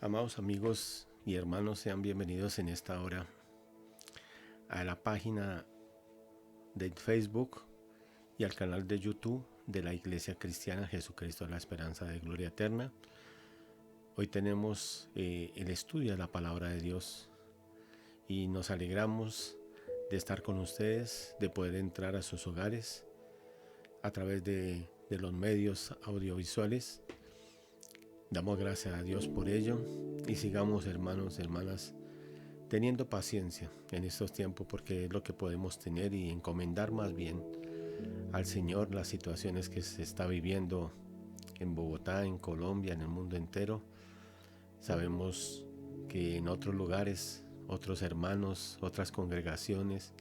Amados amigos y hermanos, sean bienvenidos en esta hora a la página de Facebook y al canal de YouTube de la Iglesia Cristiana Jesucristo la Esperanza de Gloria Eterna. Hoy tenemos el estudio de la Palabra de Dios y nos alegramos de estar con ustedes, de poder entrar a sus hogares a través de los medios audiovisuales. Damos gracias a Dios por ello y sigamos, hermanos, hermanas, teniendo paciencia en estos tiempos, porque es lo que podemos tener, y encomendar más bien al Señor las situaciones que se está viviendo en Bogotá, en Colombia, en el mundo entero. Sabemos que en otros lugares, otros hermanos, otras congregaciones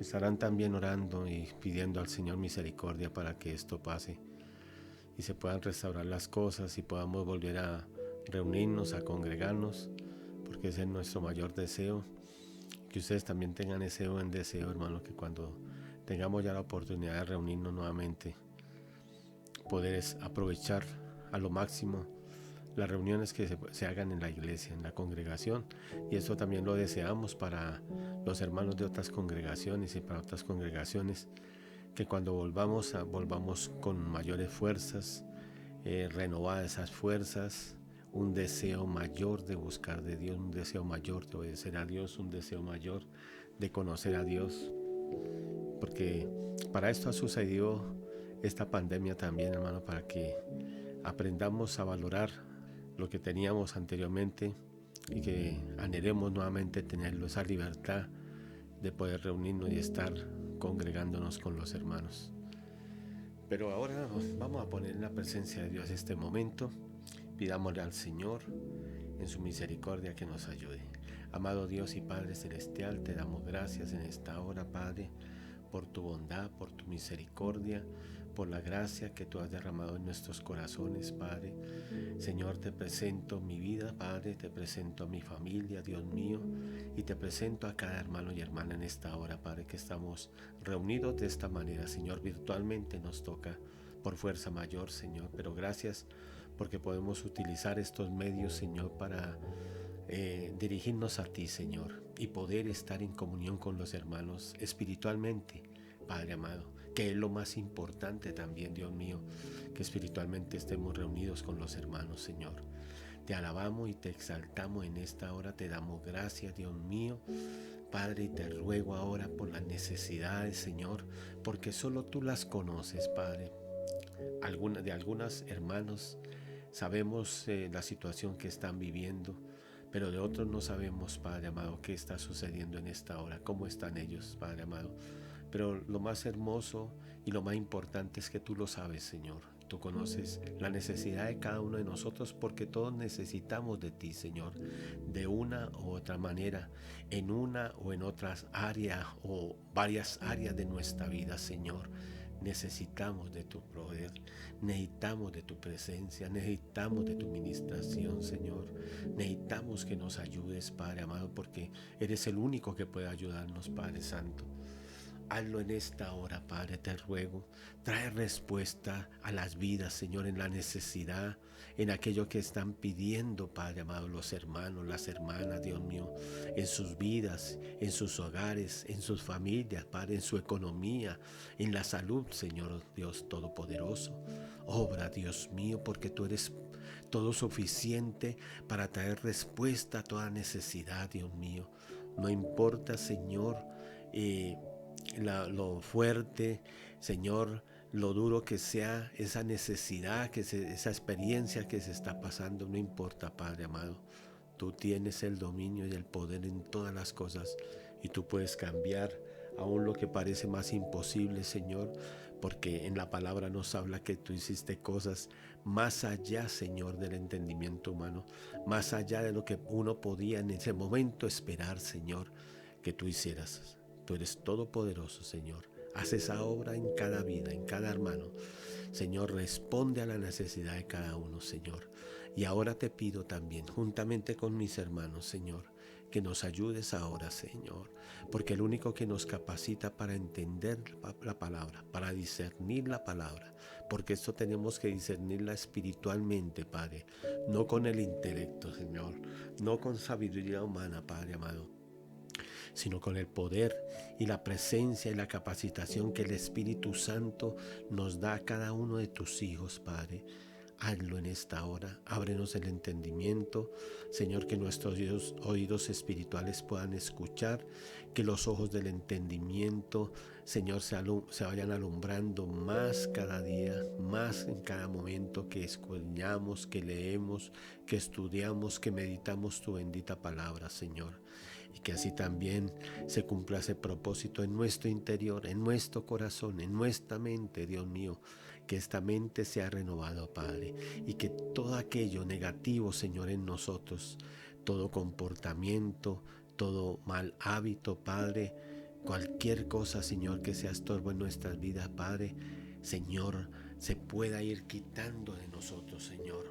estarán también orando y pidiendo al Señor misericordia para que esto pase y se puedan restaurar las cosas y podamos volver a reunirnos, a congregarnos, porque ese es nuestro mayor deseo. Que ustedes también tengan ese buen deseo, hermano, que cuando tengamos ya la oportunidad de reunirnos nuevamente, poder aprovechar a lo máximo las reuniones que se hagan en la iglesia, en la congregación, y eso también lo deseamos para los hermanos de otras congregaciones y para otras congregaciones, que cuando volvamos con mayores fuerzas, renovadas esas fuerzas, un deseo mayor de buscar de Dios, un deseo mayor de obedecer a Dios, un deseo mayor de conocer a Dios, porque para esto ha sucedido esta pandemia también, hermano, para que aprendamos a valorar lo que teníamos anteriormente y que anhelemos nuevamente tenerlo, esa libertad de poder reunirnos y estar congregándonos con los hermanos. Pero ahora vamos a poner en la presencia de Dios este momento. Pidámosle al Señor en su misericordia que nos ayude. Amado Dios y Padre Celestial, te damos gracias en esta hora, Padre, por tu bondad, por tu misericordia, por la gracia que tú has derramado en nuestros corazones, Padre. Señor, te presento mi vida, Padre, te presento a mi familia, Dios mío, y te presento a cada hermano y hermana en esta hora, Padre, que estamos reunidos de esta manera. Señor, virtualmente nos toca por fuerza mayor, Señor, pero gracias porque podemos utilizar estos medios, Señor, para dirigirnos a ti, Señor, y poder estar en comunión con los hermanos espiritualmente, Padre amado, que es lo más importante también, Dios mío, que espiritualmente estemos reunidos con los hermanos, Señor. Te alabamos y te exaltamos en esta hora, te damos gracias, Dios mío, Padre, y te ruego ahora por las necesidades, Señor, porque solo tú las conoces, Padre. De algunas hermanos sabemos la situación que están viviendo, pero de otros no sabemos, Padre amado, qué está sucediendo en esta hora, cómo están ellos, Padre amado. Pero lo más hermoso y lo más importante es que tú lo sabes, Señor. Tú conoces la necesidad de cada uno de nosotros, porque todos necesitamos de ti, Señor, de una u otra manera, en una o en otras áreas o varias áreas de nuestra vida, Señor. Necesitamos de tu poder, necesitamos de tu presencia, necesitamos de tu ministración, Señor. Necesitamos que nos ayudes, Padre amado, porque eres el único que puede ayudarnos, Padre Santo. Hazlo en esta hora, Padre, te ruego. Trae respuesta a las vidas, Señor, en la necesidad, en aquello que están pidiendo, Padre amado, los hermanos, las hermanas, Dios mío, en sus vidas, en sus hogares, en sus familias, Padre, en su economía, en la salud, Señor Dios Todopoderoso. Obra, Dios mío, porque tú eres todo suficiente para traer respuesta a toda necesidad, Dios mío. No importa, Señor, lo fuerte, Señor, lo duro que sea esa necesidad, esa experiencia que se está pasando, no importa, Padre amado. Tú tienes el dominio y el poder en todas las cosas, y tú puedes cambiar aún lo que parece más imposible, Señor, porque en la palabra nos habla que tú hiciste cosas más allá, Señor, del entendimiento humano, más allá de lo que uno podía en ese momento esperar, Señor, que tú hicieras. Tú eres todopoderoso, Señor. Haz esa obra en cada vida, en cada hermano. Señor, responde a la necesidad de cada uno, Señor. Y ahora te pido también, juntamente con mis hermanos, Señor, que nos ayudes ahora, Señor, porque el único que nos capacita para entender la palabra, para discernir la palabra, porque esto tenemos que discernirla espiritualmente, Padre, no con el intelecto, Señor, no con sabiduría humana, Padre amado, sino con el poder y la presencia y la capacitación que el Espíritu Santo nos da a cada uno de tus hijos, Padre. Hazlo en esta hora, ábrenos el entendimiento, Señor, que nuestros oídos espirituales puedan escuchar, que los ojos del entendimiento, Señor, se vayan alumbrando más cada día, más en cada momento que escudriñamos, que leemos, que estudiamos, que meditamos tu bendita palabra, Señor. Y que así también se cumpla ese propósito en nuestro interior, en nuestro corazón, en nuestra mente, Dios mío. Que esta mente sea renovada, Padre, y que todo aquello negativo, Señor, en nosotros, todo comportamiento, todo mal hábito, Padre, cualquier cosa, Señor, que sea estorbo en nuestras vidas, Padre, Señor, se pueda ir quitando de nosotros, Señor.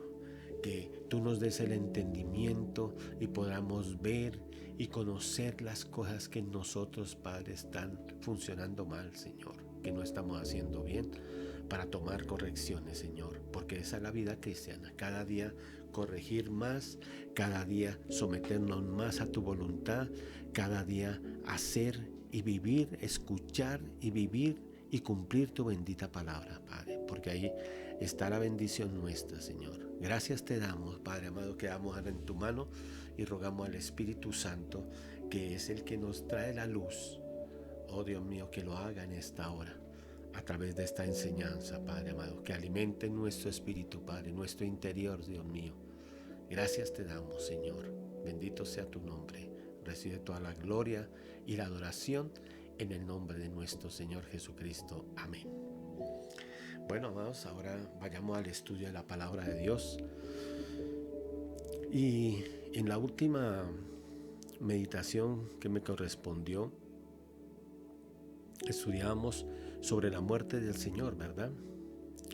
Que tú nos des el entendimiento y podamos ver y conocer las cosas que en nosotros, Padre, están funcionando mal, Señor, que no estamos haciendo bien, para tomar correcciones, Señor, porque esa es la vida cristiana, cada día corregir más, cada día someternos más a tu voluntad, cada día hacer y vivir, escuchar y vivir y cumplir tu bendita palabra, Padre, porque ahí está la bendición nuestra, Señor. Gracias te damos, Padre amado, que damos ahora en tu mano y rogamos al Espíritu Santo, que es el que nos trae la luz. Oh Dios mío, que lo haga en esta hora, a través de esta enseñanza, Padre amado, que alimente nuestro espíritu, Padre, nuestro interior, Dios mío. Gracias te damos, Señor. Bendito sea tu nombre. Recibe toda la gloria y la adoración en el nombre de nuestro Señor Jesucristo. Amén. Bueno, amados, ahora vayamos al estudio de la palabra de Dios. Y en la última meditación que me correspondió, estudiábamos sobre la muerte del Señor, ¿verdad?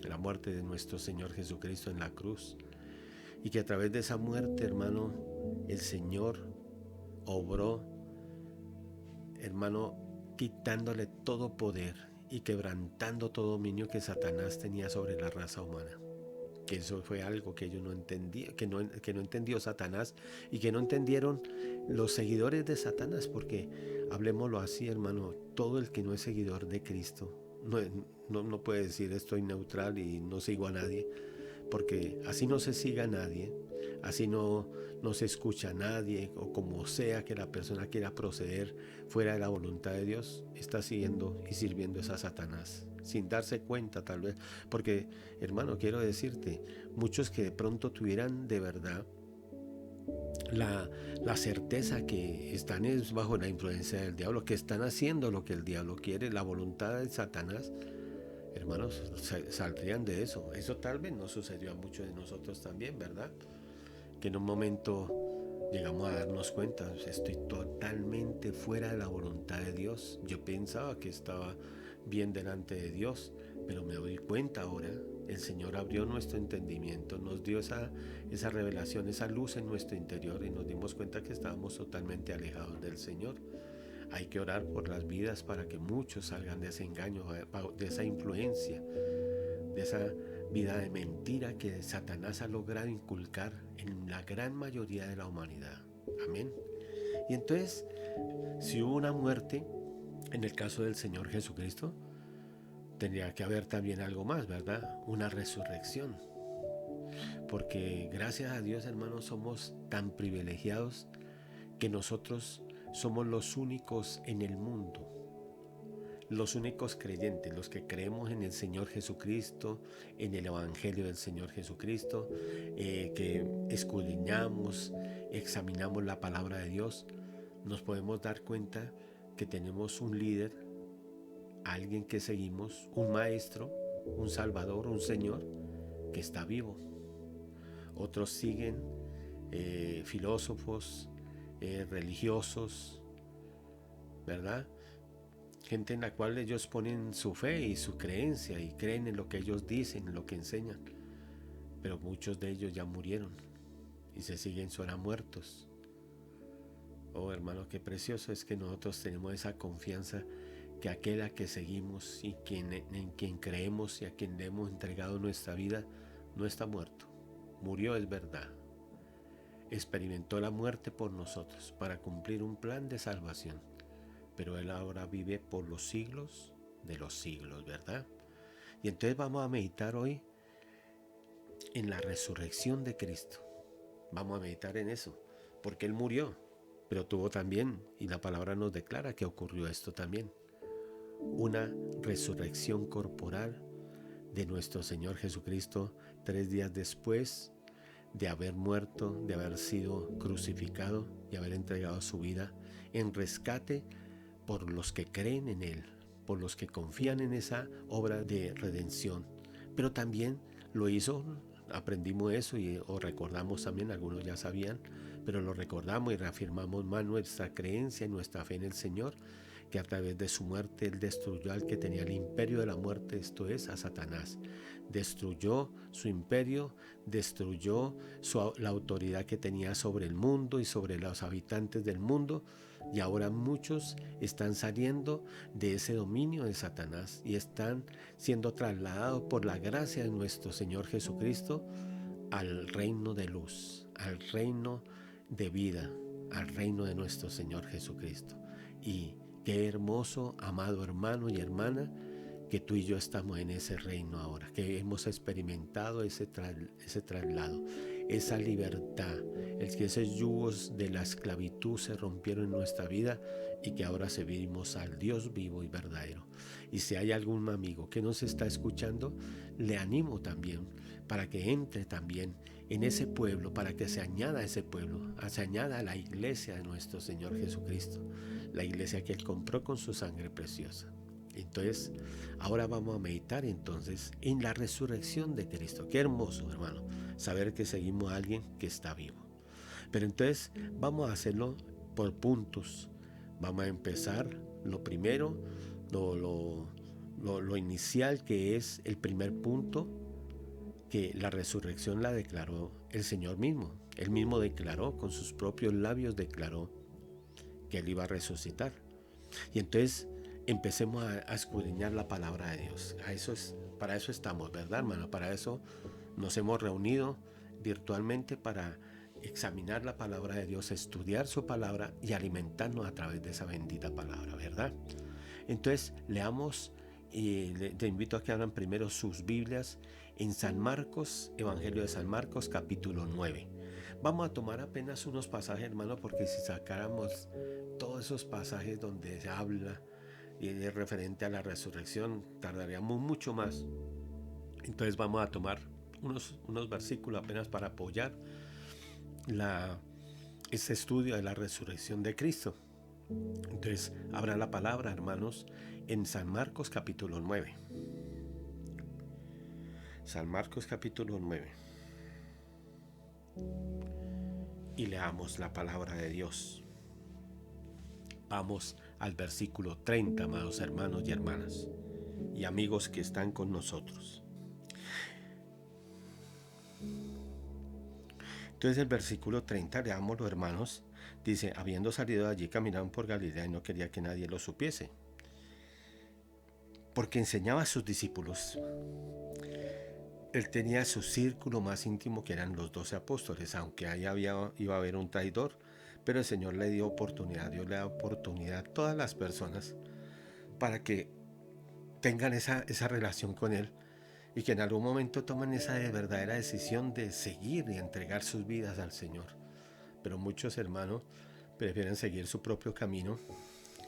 La muerte de nuestro Señor Jesucristo en la cruz. Y que a través de esa muerte, hermano, el Señor obró, hermano, quitándole todo poder y quebrantando todo dominio que Satanás tenía sobre la raza humana. Que eso fue algo que ellos no entendían, que no entendió Satanás y que no entendieron los seguidores de Satanás, porque hablemoslo así, hermano, todo el que no es seguidor de Cristo no puede decir estoy neutral y no sigo a nadie, porque así no se siga a nadie, así no se escucha a nadie, o como sea que la persona quiera proceder fuera de la voluntad de Dios, está siguiendo y sirviendo a Satanás, sin darse cuenta tal vez, porque hermano, quiero decirte, muchos que de pronto tuvieran de verdad la certeza que están bajo la influencia del diablo, que están haciendo lo que el diablo quiere, la voluntad de Satanás, hermanos, saldrían de eso. Eso tal vez no sucedió a muchos de nosotros también, ¿verdad? Que en un momento llegamos a darnos cuenta, estoy totalmente fuera de la voluntad de Dios. Yo pensaba que estaba bien delante de Dios, pero me doy cuenta ahora, el Señor abrió nuestro entendimiento, nos dio esa revelación, esa luz en nuestro interior, y nos dimos cuenta que estábamos totalmente alejados del Señor. Hay que orar por las vidas para que muchos salgan de ese engaño, de esa influencia, de esa vida de mentira que Satanás ha logrado inculcar en la gran mayoría de la humanidad. Amén. Y entonces, si hubo una muerte, en el caso del Señor Jesucristo, tendría que haber también algo más, ¿verdad? Una resurrección. Porque gracias a Dios, hermanos, somos tan privilegiados que nosotros somos los únicos en el mundo, los únicos creyentes, los que creemos en el Señor Jesucristo, en el Evangelio del Señor Jesucristo, que escudriñamos, examinamos la palabra de Dios, nos podemos dar cuenta que tenemos un líder, alguien que seguimos, un maestro, un salvador, un Señor que está vivo. Otros siguen filósofos, religiosos, ¿verdad? Gente en la cual ellos ponen su fe y su creencia y creen en lo que ellos dicen, en lo que enseñan. Pero muchos de ellos ya murieron y se siguen ahora muertos. Oh hermano, qué precioso es que nosotros tenemos esa confianza que aquel a que seguimos y en quien creemos y a quien le hemos entregado nuestra vida no está muerto. Murió, es verdad. Experimentó la muerte por nosotros para cumplir un plan de salvación. Pero Él ahora vive por los siglos de los siglos, ¿verdad? Y entonces vamos a meditar hoy en la resurrección de Cristo. Vamos a meditar en eso, porque Él murió, pero tuvo también, y la palabra nos declara que ocurrió esto también, una resurrección corporal de nuestro Señor Jesucristo 3 días después de haber muerto, de haber sido crucificado y haber entregado su vida en rescate por los que creen en Él, por los que confían en esa obra de redención. Pero también lo hizo, aprendimos eso o recordamos también, algunos ya sabían, pero lo recordamos y reafirmamos más nuestra creencia y nuestra fe en el Señor, que a través de su muerte Él destruyó al que tenía el imperio de la muerte, esto es, a Satanás. Destruyó su imperio, destruyó la autoridad que tenía sobre el mundo y sobre los habitantes del mundo, y ahora muchos están saliendo de ese dominio de Satanás y están siendo trasladados por la gracia de nuestro Señor Jesucristo al reino de luz, al reino de vida, al reino de nuestro Señor Jesucristo. Y qué hermoso, amado hermano y hermana, que tú y yo estamos en ese reino ahora, que hemos experimentado ese traslado, esa libertad, que esos yugos de la esclavitud se rompieron en nuestra vida y que ahora servimos al Dios vivo y verdadero. Y si hay algún amigo que nos está escuchando, le animo también para que entre también en ese pueblo, para que se añada a ese pueblo, se añada a la iglesia de nuestro Señor Jesucristo, la iglesia que Él compró con su sangre preciosa. Entonces, ahora vamos a meditar entonces en la resurrección de Cristo. Qué hermoso, hermano, saber que seguimos a alguien que está vivo. Pero entonces vamos a hacerlo por puntos. Vamos a empezar lo primero, lo inicial, que es el primer punto, que la resurrección la declaró el Señor mismo. Él mismo declaró, con sus propios labios declaró que Él iba a resucitar. Y entonces empecemos a escudriñar la palabra de Dios. Para eso estamos, ¿verdad, hermano? Para eso nos hemos reunido virtualmente, para examinar la palabra de Dios, estudiar su palabra y alimentarnos a través de esa bendita palabra, ¿verdad? Entonces leamos, y te invito a que abran primero sus Biblias en San Marcos, Evangelio de San Marcos, capítulo 9. Vamos a tomar apenas unos pasajes, hermano, porque si sacáramos todos esos pasajes donde se habla y es referente a la resurrección, tardaríamos mucho más. Entonces vamos a tomar unos versículos apenas para apoyar ese estudio de la resurrección de Cristo. Entonces abran la palabra, hermanos, en San Marcos capítulo 9. San Marcos capítulo 9. Y leamos la palabra de Dios. Vamos al versículo 30, amados hermanos y hermanas y amigos que están con nosotros. Entonces el versículo 30, leámoslo, hermanos, dice: habiendo salido de allí, caminaban por Galilea y no quería que nadie lo supiese, porque enseñaba a sus discípulos. Él tenía su círculo más íntimo, que eran los 12 apóstoles, aunque ahí iba a haber un traidor, pero el Señor le dio oportunidad, Dios le da oportunidad a todas las personas para que tengan esa relación con Él y que en algún momento tomen esa verdadera decisión de seguir y entregar sus vidas al Señor. Pero muchos hermanos prefieren seguir su propio camino,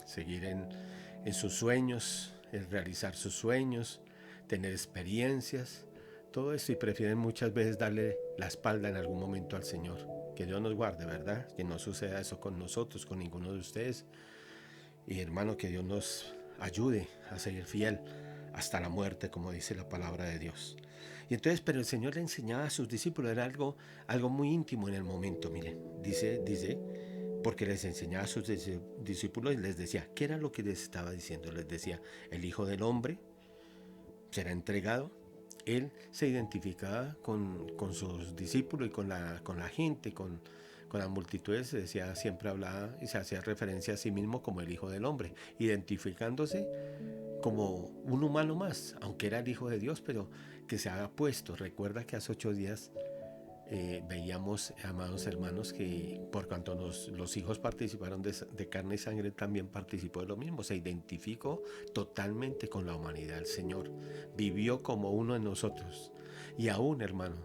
seguir en sus sueños, en realizar sus sueños, tener experiencias, todo esto, y prefieren muchas veces darle la espalda en algún momento al Señor. Que Dios nos guarde, ¿verdad? Que no suceda eso con nosotros, con ninguno de ustedes. Y hermano, que Dios nos ayude a seguir fiel hasta la muerte, como dice la palabra de Dios. Y entonces, pero el Señor le enseñaba a sus discípulos, era algo muy íntimo en el momento, miren, dice, porque les enseñaba a sus discípulos y les decía, ¿qué era lo que les estaba diciendo? Les decía: el Hijo del Hombre será entregado Él se identificaba con sus discípulos y con la gente, con las multitudes, siempre hablaba y se hacía referencia a sí mismo como el Hijo del Hombre, identificándose como un humano más, aunque era el Hijo de Dios, pero que se haga puesto. Recuerda que hace 8 días veíamos, amados hermanos, que por cuanto los hijos participaron de carne y sangre, también participó de lo mismo. Se identificó totalmente con la humanidad. El Señor vivió como uno de nosotros. Y aún, hermano,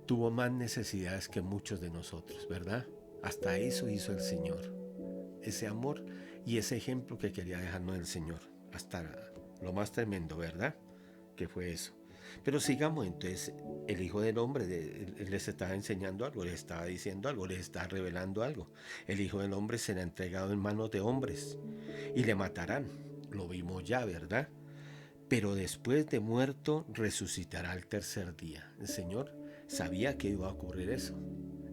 tuvo más necesidades que muchos de nosotros, ¿verdad? Hasta eso hizo el Señor. Ese amor y ese ejemplo que quería dejarnos el Señor. Hasta lo más tremendo, ¿verdad? Que fue eso. Pero sigamos, entonces el Hijo del Hombre les estaba enseñando algo, les estaba diciendo algo, les estaba revelando algo. El Hijo del Hombre será entregado en manos de hombres y le matarán. Lo vimos ya, ¿verdad? Pero después de muerto resucitará al tercer día. El Señor sabía que iba a ocurrir eso.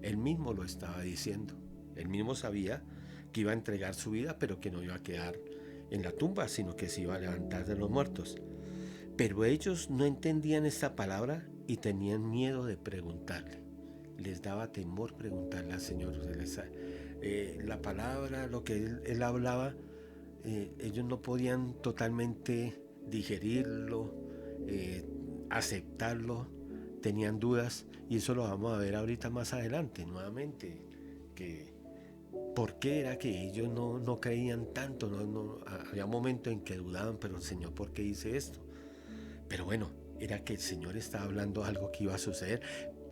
Él mismo lo estaba diciendo. Él mismo sabía que iba a entregar su vida, pero que no iba a quedar en la tumba, sino que se iba a levantar de los muertos. Pero ellos no entendían esta palabra y tenían miedo de preguntarle. Les daba temor preguntarle al Señor. La palabra, lo que él hablaba, ellos no podían totalmente digerirlo, aceptarlo, tenían dudas, y eso lo vamos a ver ahorita más adelante nuevamente, que por qué era que ellos no creían tanto. Había momentos en que dudaban, pero el Señor, ¿por qué dice esto? Pero bueno, era que el Señor estaba hablando algo que iba a suceder.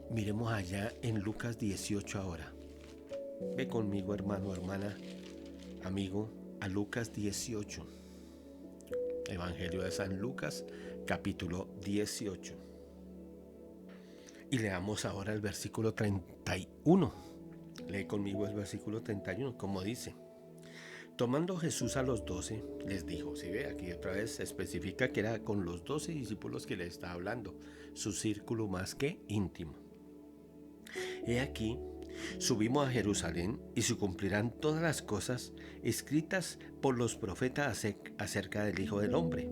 Miremos allá en Lucas 18 ahora. Ve conmigo, hermano, hermana, amigo, a Lucas 18. Evangelio de San Lucas, capítulo 18. Y leamos ahora el versículo 31. Lee conmigo el versículo 31, como dice: tomando Jesús a los 12, les dijo, si ve, aquí otra vez se especifica que era con los 12 discípulos que le está hablando, su círculo más que íntimo. He aquí, subimos a Jerusalén y se cumplirán todas las cosas escritas por los profetas acerca del Hijo del Hombre,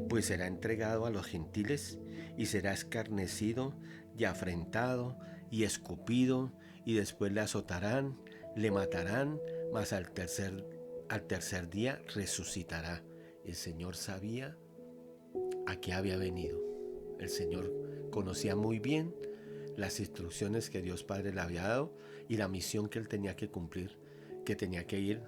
pues será entregado a los gentiles y será escarnecido y afrentado y escupido, y después le azotarán, le matarán, mas al tercer día resucitará. El Señor sabía a qué había venido. El Señor conocía muy bien las instrucciones que Dios Padre le había dado y la misión que él tenía que cumplir, que tenía que ir.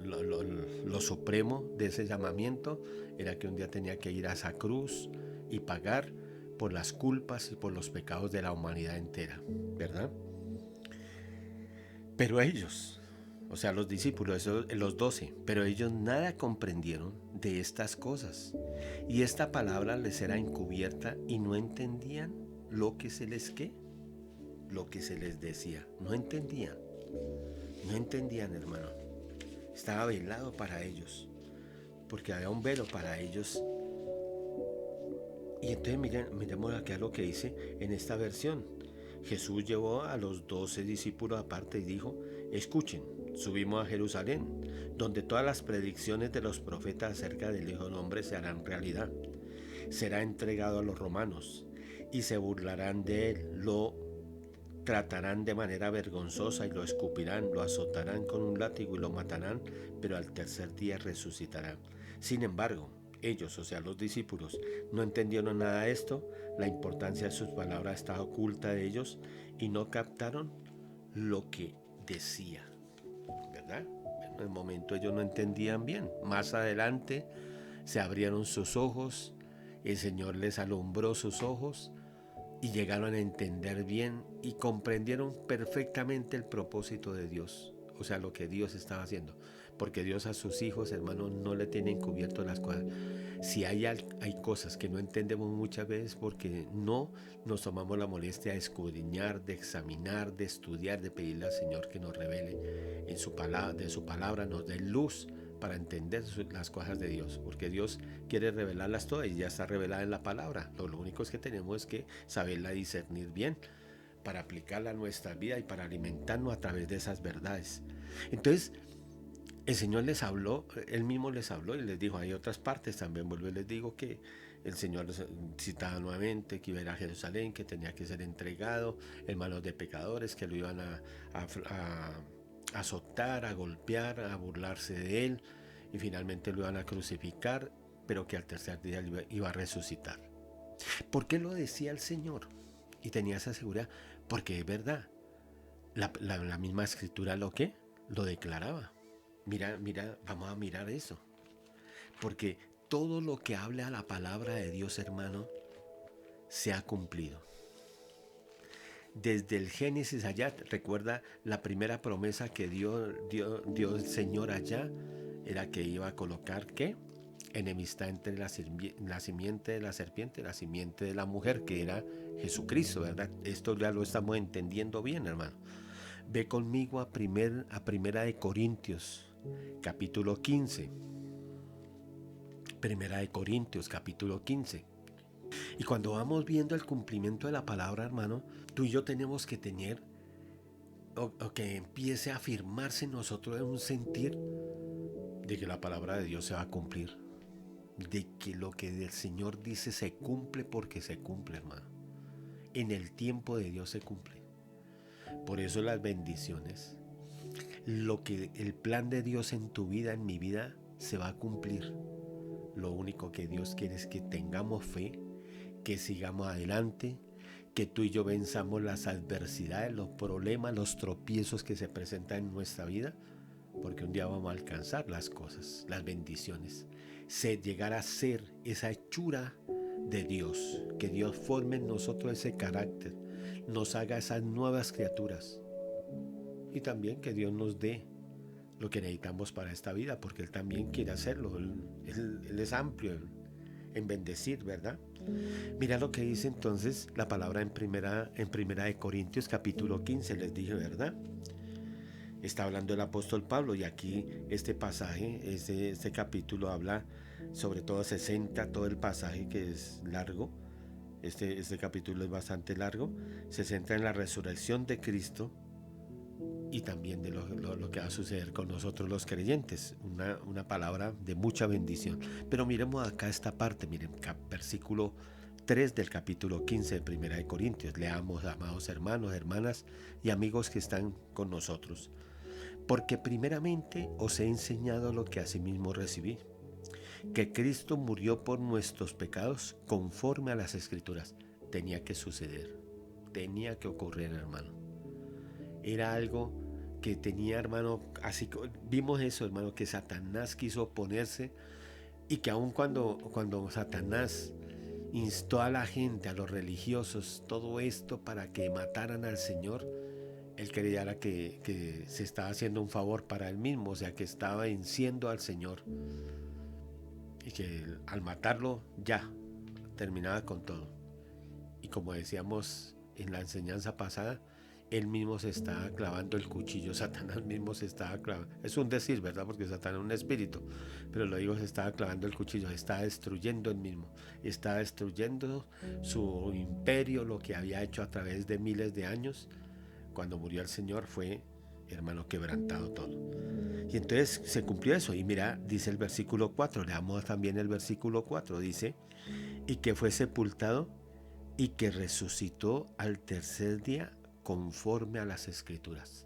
Lo supremo de ese llamamiento era que un día tenía que ir a esa cruz y pagar por las culpas y por los pecados de la humanidad entera, ¿verdad? Pero ellos, o sea, los discípulos, los 12, pero ellos nada comprendieron de estas cosas. Y esta palabra les era encubierta y no entendían lo que se les decía. No entendían, hermano. Estaba velado para ellos, porque había un velo para ellos. Y entonces miremos acá lo que dice en esta versión. Jesús llevó a los 12 discípulos aparte y dijo: escuchen, subimos a Jerusalén, donde todas las predicciones de los profetas acerca del Hijo del Hombre se harán realidad. Será entregado a los romanos y se burlarán de él, lo tratarán de manera vergonzosa y lo escupirán, lo azotarán con un látigo y lo matarán, pero al tercer día resucitará. Sin embargo, ellos, o sea, los discípulos, no entendieron nada de esto. La importancia de sus palabras estaba oculta de ellos y no captaron lo que decía, ¿verdad? En el momento ellos no entendían bien. Más adelante se abrieron sus ojos, el Señor les alumbró sus ojos y llegaron a entender bien y comprendieron perfectamente el propósito de Dios, o sea, lo que Dios estaba haciendo. Porque Dios a sus hijos, hermanos, no le tiene encubierto las cosas. Si hay cosas que no entendemos muchas veces porque no nos tomamos la molestia de escudriñar, de examinar, de estudiar, de pedirle al Señor que nos revele en su palabra, de su palabra, nos dé luz para entender las cosas de Dios, porque Dios quiere revelarlas todas y ya está revelada en la palabra. Lo único es que tenemos que saberla discernir bien para aplicarla a nuestra vida y para alimentarnos a través de esas verdades. Entonces, el Señor les habló, Él mismo les habló y les dijo, hay otras partes también, vuelvo y les digo que el Señor citaba nuevamente que iba a ir a Jerusalén, que tenía que ser entregado en manos de pecadores, que lo iban a azotar, a golpear, a burlarse de él, y finalmente lo iban a crucificar, pero que al tercer día iba a resucitar. ¿Por qué lo decía el Señor? Y tenía esa seguridad, porque es verdad. La misma escritura lo declaraba. Mira, vamos a mirar eso. Porque todo lo que habla a la palabra de Dios, hermano, se ha cumplido. Desde el Génesis allá, recuerda la primera promesa que dio el Señor allá, era que iba a colocar, ¿qué? Enemistad entre la simiente de la serpiente y la simiente de la mujer, que era Jesucristo, ¿verdad? Esto ya lo estamos entendiendo bien, hermano. Ve conmigo a Primera de Corintios, capítulo 15. Primera de Corintios, capítulo 15. Y cuando vamos viendo el cumplimiento de la palabra, hermano, tú y yo tenemos que tener, o que empiece a afirmarse en nosotros en un sentir de que la palabra de Dios se va a cumplir. De que lo que el Señor dice se cumple porque se cumple, hermano. En el tiempo de Dios se cumple. Por eso las bendiciones, el plan de Dios en tu vida, en mi vida, se va a cumplir. Lo único que Dios quiere es que tengamos fe, que sigamos adelante, que tú y yo venzamos las adversidades, los problemas, los tropiezos que se presentan en nuestra vida, porque un día vamos a alcanzar las cosas, las bendiciones. Llegar a ser esa hechura de Dios, que Dios forme en nosotros ese carácter, nos haga esas nuevas criaturas, y también que Dios nos dé lo que necesitamos para esta vida, porque Él también quiere hacerlo. Él es amplio en bendecir, ¿verdad? Mira lo que dice entonces la palabra en primera de Corintios capítulo 15, les dije, ¿verdad? Está hablando el apóstol Pablo, y aquí este pasaje, este capítulo habla sobre todo 60, todo el pasaje, que es largo. Este capítulo es bastante largo, se centra en la resurrección de Cristo y también de lo que va a suceder con nosotros los creyentes. Una palabra de mucha bendición. Pero miremos acá esta parte, miren, versículo 3 del capítulo 15 de Primera de Corintios. Leamos, amados hermanos, hermanas y amigos que están con nosotros. Porque primeramente os he enseñado lo que asimismo recibí, que Cristo murió por nuestros pecados conforme a las Escrituras. Tenía que suceder, tenía que ocurrir, hermano. Era algo que tenía, hermano, así vimos eso, hermano, que Satanás quiso oponerse, y que aun cuando Satanás instó a la gente, a los religiosos, todo esto para que mataran al Señor, él creía que se estaba haciendo un favor para él mismo, o sea, que estaba venciendo al Señor, y que al matarlo ya terminaba con todo. Y como decíamos en la enseñanza pasada, él mismo se estaba clavando el cuchillo, Satanás mismo se estaba clavando, es un decir, ¿verdad? Porque Satanás es un espíritu, pero lo digo, se estaba clavando el cuchillo, se estaba destruyendo él mismo, estaba destruyendo su imperio, lo que había hecho a través de miles de años. Cuando murió el Señor fue, hermano, quebrantado todo. Y entonces se cumplió eso, y mira, dice el versículo 4, leamos también el versículo 4, dice, y que fue sepultado y que resucitó al tercer día conforme a las Escrituras.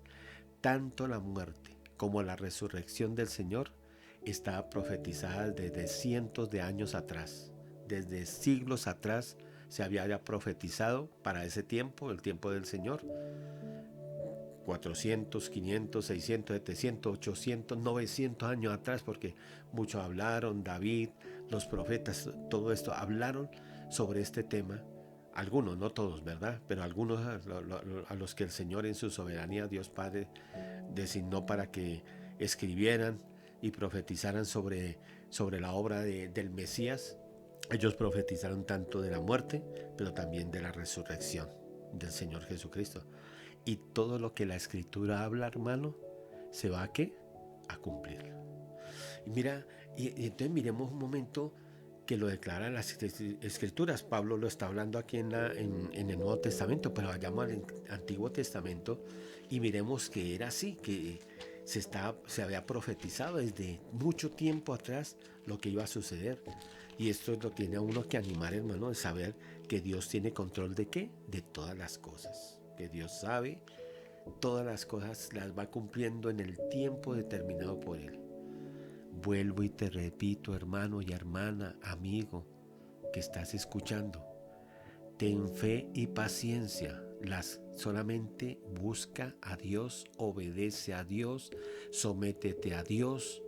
Tanto la muerte como la resurrección del Señor estaba profetizada desde cientos de años atrás. Desde siglos atrás se había ya profetizado para ese tiempo, el tiempo del Señor. 400, 500, 600, 700, 800, 900 años atrás, porque muchos hablaron, David, los profetas, todo esto hablaron sobre este tema. Algunos, no todos, ¿verdad? Pero algunos a los que el Señor en su soberanía, Dios Padre, designó para que escribieran y profetizaran sobre la obra del Mesías. Ellos profetizaron tanto de la muerte, pero también de la resurrección del Señor Jesucristo. Y todo lo que la Escritura habla, hermano, se va a cumplir. Y mira, y entonces miremos un momento que lo declaran las Escrituras. Pablo lo está hablando aquí en el Nuevo Testamento, pero vayamos al Antiguo Testamento y miremos que era así, que se había profetizado desde mucho tiempo atrás lo que iba a suceder. Y esto lo tiene a uno que animar, hermano, de saber que Dios tiene control de ¿qué? De todas las cosas. Que Dios sabe todas las cosas, las va cumpliendo en el tiempo determinado por Él. Vuelvo y te repito, hermano y hermana, amigo, que estás escuchando. Ten fe y paciencia. Solamente busca a Dios, obedece a Dios, sométete a Dios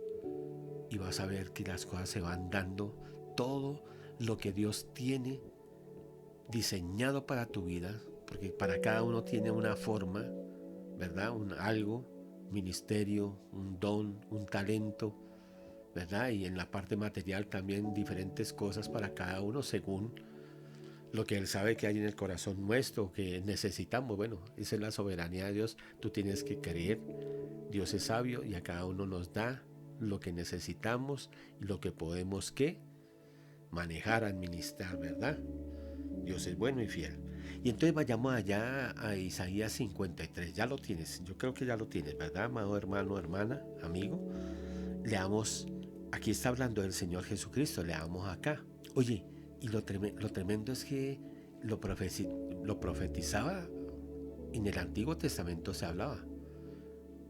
y vas a ver que las cosas se van dando. Todo lo que Dios tiene diseñado para tu vida, porque para cada uno tiene una forma, ¿verdad? Algo, ministerio, un don, un talento, ¿verdad? Y en la parte material también diferentes cosas para cada uno según lo que Él sabe que hay en el corazón nuestro, que necesitamos. Bueno, esa es la soberanía de Dios. Tú tienes que creer. Dios es sabio y a cada uno nos da lo que necesitamos y lo que podemos ¿qué? Manejar, administrar, ¿verdad? Dios es bueno y fiel. Y entonces vayamos allá a Isaías 53. Ya lo tienes. Yo creo que ya lo tienes, ¿verdad, amado hermano, hermana, amigo? Leamos. Aquí está hablando del Señor Jesucristo. Leamos acá. Oye, y lo tremendo es que lo profetizaba. En el Antiguo Testamento se hablaba.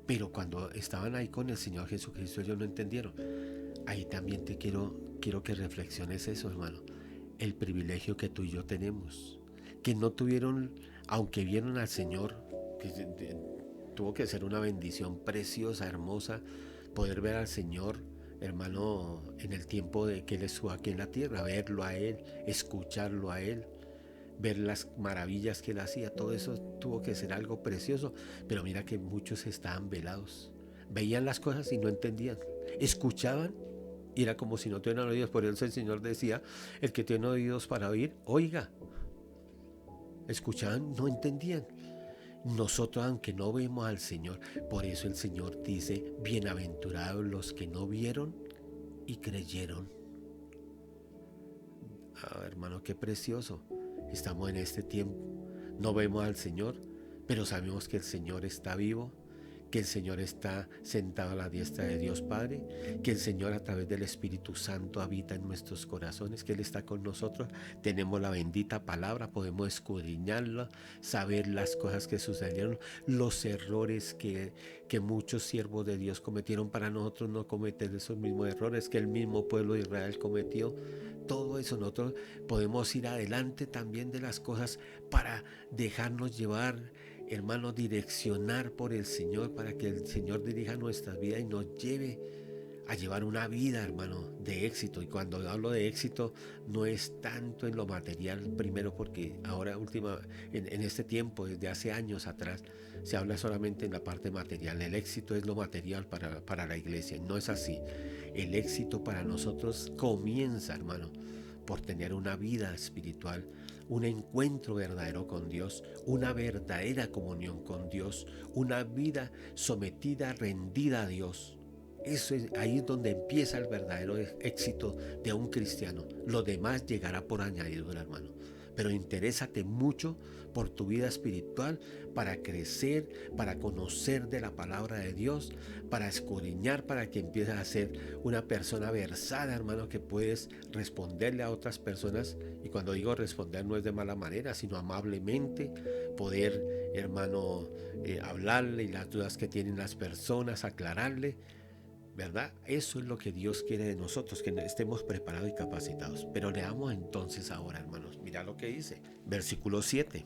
Pero cuando estaban ahí con el Señor Jesucristo, ellos no entendieron. Ahí también quiero que reflexiones eso, hermano. El privilegio que tú y yo tenemos. Que no tuvieron, aunque vieron al Señor, que tuvo que ser una bendición preciosa, hermosa, poder ver al Señor, hermano, en el tiempo de que Él estuvo aquí en la tierra, verlo a Él, escucharlo a Él, ver las maravillas que Él hacía. Todo eso tuvo que ser algo precioso. Pero mira que muchos estaban velados. Veían las cosas y no entendían. Escuchaban y era como si no tuvieran oídos. Por eso el Señor decía, el que tiene oídos para oír, oiga. Escuchaban, no entendían. Nosotros, aunque no vemos al Señor, por eso el Señor dice, bienaventurados los que no vieron y creyeron. Hermano, qué precioso. Estamos en este tiempo. No vemos al Señor, pero sabemos que el Señor está vivo, que el Señor está sentado a la diestra de Dios Padre, que el Señor a través del Espíritu Santo habita en nuestros corazones, que Él está con nosotros. Tenemos la bendita palabra, podemos escudriñarla, saber las cosas que sucedieron, los errores que muchos siervos de Dios cometieron, para nosotros no cometer esos mismos errores que el mismo pueblo de Israel cometió. Todo eso nosotros podemos ir adelante también de las cosas para dejarnos llevar, hermano, direccionar por el Señor, para que el Señor dirija nuestras vidas y nos lleve a llevar una vida, hermano, de éxito. Y cuando hablo de éxito, no es tanto en lo material, primero porque ahora en este tiempo, desde hace años atrás, se habla solamente en la parte material. El éxito es lo material para la iglesia. No es así. El éxito para nosotros comienza, hermano, por tener una vida espiritual, un encuentro verdadero con Dios, una verdadera comunión con Dios, una vida sometida, rendida a Dios. Ahí es donde empieza el verdadero éxito de un cristiano. Lo demás llegará por añadidura, hermano. Pero interésate mucho por tu vida espiritual, para crecer, para conocer de la palabra de Dios, para escudriñar, para que empieces a ser una persona versada, hermano, que puedes responderle a otras personas. Y cuando digo responder, no es de mala manera, sino amablemente, poder, hermano, hablarle y las dudas que tienen las personas, aclararle, ¿verdad? Eso es lo que Dios quiere de nosotros, que estemos preparados y capacitados. Pero leamos entonces ahora, hermanos. Mira lo que dice, versículo 7.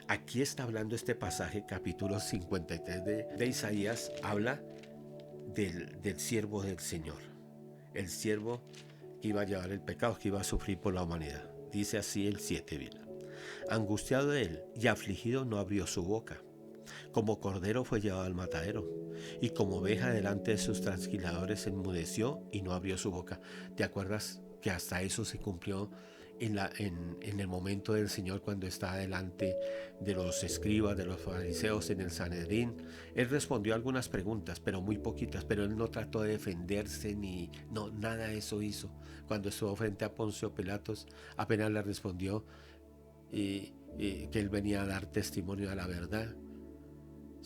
Aquí está hablando este pasaje, capítulo 53 de Isaías. Habla del siervo del Señor, el siervo que iba a llevar el pecado, que iba a sufrir por la humanidad. Dice así el 7, mira. Angustiado él y afligido, no abrió su boca. Como cordero fue llevado al matadero, y como oveja delante de sus trasquiladores enmudeció y no abrió su boca. ¿Te acuerdas que hasta eso se cumplió en el momento del Señor, cuando estaba delante de los escribas, de los fariseos en el Sanedrín? Él respondió algunas preguntas, pero muy poquitas, pero él no trató de defenderse nada de eso hizo. Cuando estuvo frente a Poncio Pilatos, apenas le respondió que él venía a dar testimonio a la verdad.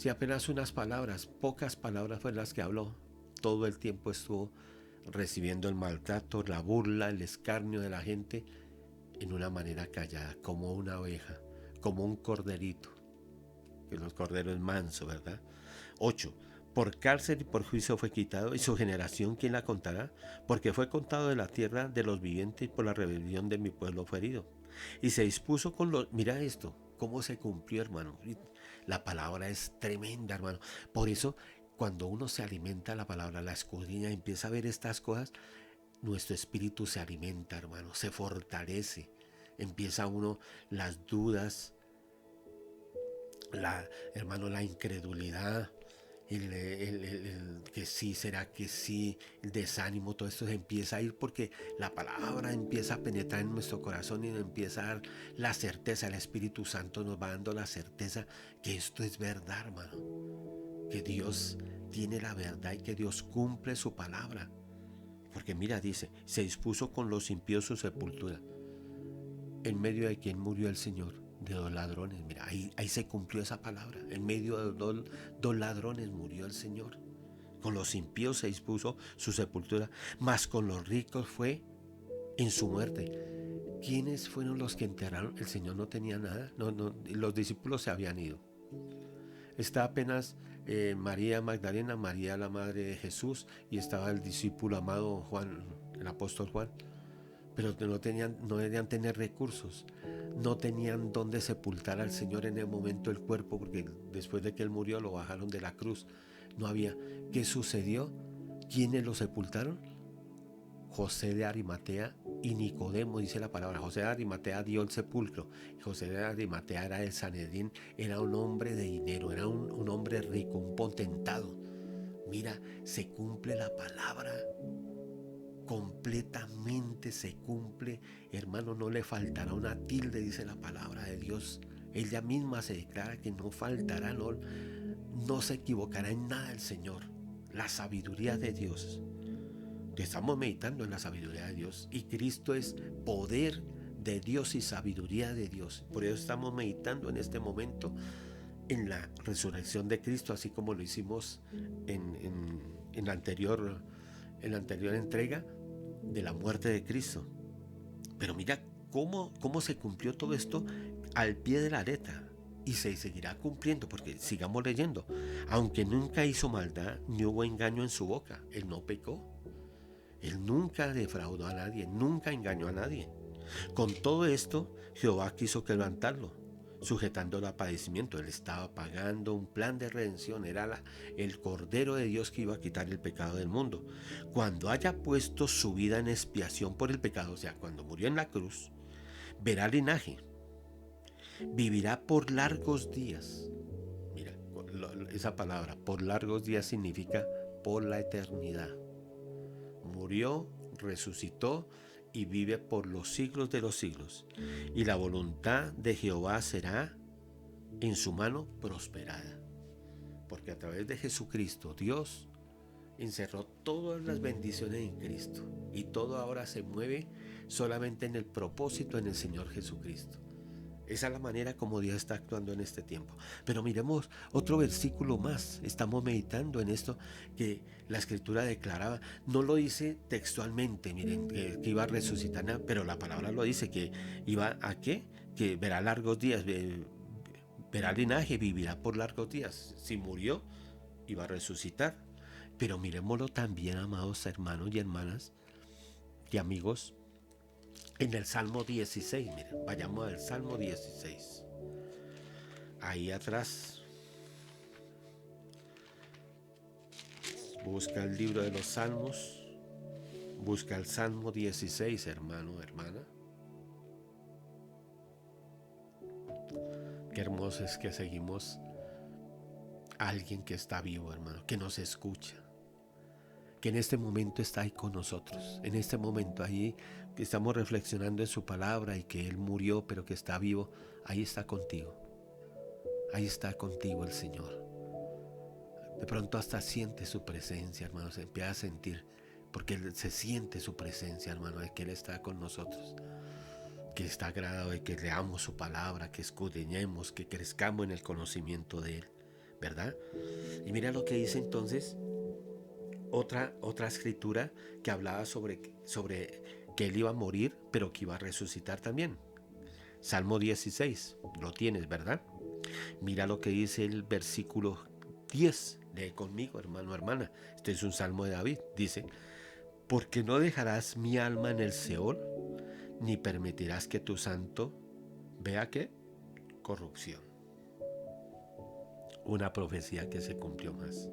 Si apenas unas palabras, pocas palabras fueron las que habló, todo el tiempo estuvo recibiendo el maltrato, la burla, el escarnio de la gente en una manera callada, como una oveja, como un corderito, que los corderos es manso, ¿verdad? 8. Por cárcel y por juicio fue quitado, y su generación, ¿quién la contará? Porque fue contado de la tierra de los vivientes, y por la rebelión de mi pueblo fue herido. Y se dispuso con los... Mira esto, cómo se cumplió, hermano. La palabra es tremenda, hermano. Por eso, cuando uno se alimenta la palabra, la escudriña, empieza a ver estas cosas, nuestro espíritu se alimenta, hermano, se fortalece. Empieza uno las dudas, hermano, la incredulidad, que sí, será que sí, el desánimo, todo esto se empieza a ir porque la palabra empieza a penetrar en nuestro corazón y nos empieza a dar la certeza. El Espíritu Santo nos va dando la certeza que esto es verdad, hermano, que Dios tiene la verdad y que Dios cumple su palabra. Porque mira, dice, se dispuso con los impíos su sepultura, en medio de quien murió el Señor, de dos ladrones. Mira, ahí se cumplió esa palabra. En medio de dos ladrones murió el Señor. Con los impíos se dispuso su sepultura, mas con los ricos fue en su muerte. ¿Quiénes fueron los que enterraron? El Señor no tenía nada. No, los discípulos se habían ido. Está apenas María Magdalena, María la madre de Jesús, y estaba el discípulo amado Juan, el apóstol Juan. Pero no debían tener recursos, no tenían dónde sepultar al Señor en el momento del cuerpo, porque después de que Él murió lo bajaron de la cruz, no había. ¿Qué sucedió? ¿Quiénes lo sepultaron? José de Arimatea y Nicodemo, dice la palabra. José de Arimatea dio el sepulcro. José de Arimatea era el Sanedrín, era un hombre de dinero, era un hombre rico, un potentado. Mira, se cumple la palabra. Completamente se cumple, hermano, no le faltará una tilde, dice la palabra de Dios. Ella misma se declara que no faltará, no se equivocará en nada el Señor. La sabiduría de Dios. Estamos meditando en la sabiduría de Dios, y Cristo es poder de Dios y sabiduría de Dios. Por eso estamos meditando en este momento en la resurrección de Cristo, así como lo hicimos en la anterior entrega de la muerte de Cristo. Pero mira cómo se cumplió todo esto al pie de la letra, y se seguirá cumpliendo, porque sigamos leyendo. Aunque nunca hizo maldad, ni hubo engaño en su boca. Él no pecó, él nunca defraudó a nadie, nunca engañó a nadie. Con todo esto, Jehová quiso quebrantarlo, sujetándolo a padecimiento. Él estaba pagando un plan de redención, era el Cordero de Dios que iba a quitar el pecado del mundo. Cuando haya puesto su vida en expiación por el pecado, o sea, cuando murió en la cruz, verá linaje, vivirá por largos días. Mira, esa palabra, por largos días, significa por la eternidad. Murió, resucitó y vive por los siglos de los siglos. Y la voluntad de Jehová será en su mano prosperada. Porque a través de Jesucristo, Dios encerró todas las bendiciones en Cristo. Y todo ahora se mueve solamente en el propósito en el Señor Jesucristo. Esa es la manera como Dios está actuando en este tiempo. Pero miremos otro versículo más. Estamos meditando en esto que la Escritura declaraba. No lo dice textualmente, miren, que iba a resucitar, pero la palabra lo dice, que iba a ¿qué? Que verá largos días, verá linaje, vivirá por largos días. Si murió, iba a resucitar. Pero miremoslo también, amados hermanos y hermanas y amigos, en el Salmo 16, miren, vayamos al Salmo 16. Ahí atrás, busca el libro de los Salmos, busca el Salmo 16, hermano, hermana. Qué hermoso es que seguimos a alguien que está vivo, hermano, que nos escucha, que en este momento está ahí con nosotros, en este momento ahí que estamos reflexionando en su palabra y que Él murió pero que está vivo. Ahí está contigo, ahí está contigo el Señor. De pronto hasta siente su presencia, hermano, se empieza a sentir, porque se siente su presencia, hermano, de que Él está con nosotros, que está agradado de que leamos su palabra, que escudriñemos, que crezcamos en el conocimiento de Él. ¿verdad? Y mira lo que dice entonces otra escritura que hablaba sobre que él iba a morir, pero que iba a resucitar también. Salmo 16, lo tienes, ¿verdad? Mira lo que dice el versículo 10. Lee conmigo, hermano, hermana. Este es un salmo de David. Dice: porque no dejarás mi alma en el Seol, ni permitirás que tu santo vea ¿qué? Corrupción. Una profecía que se cumplió más.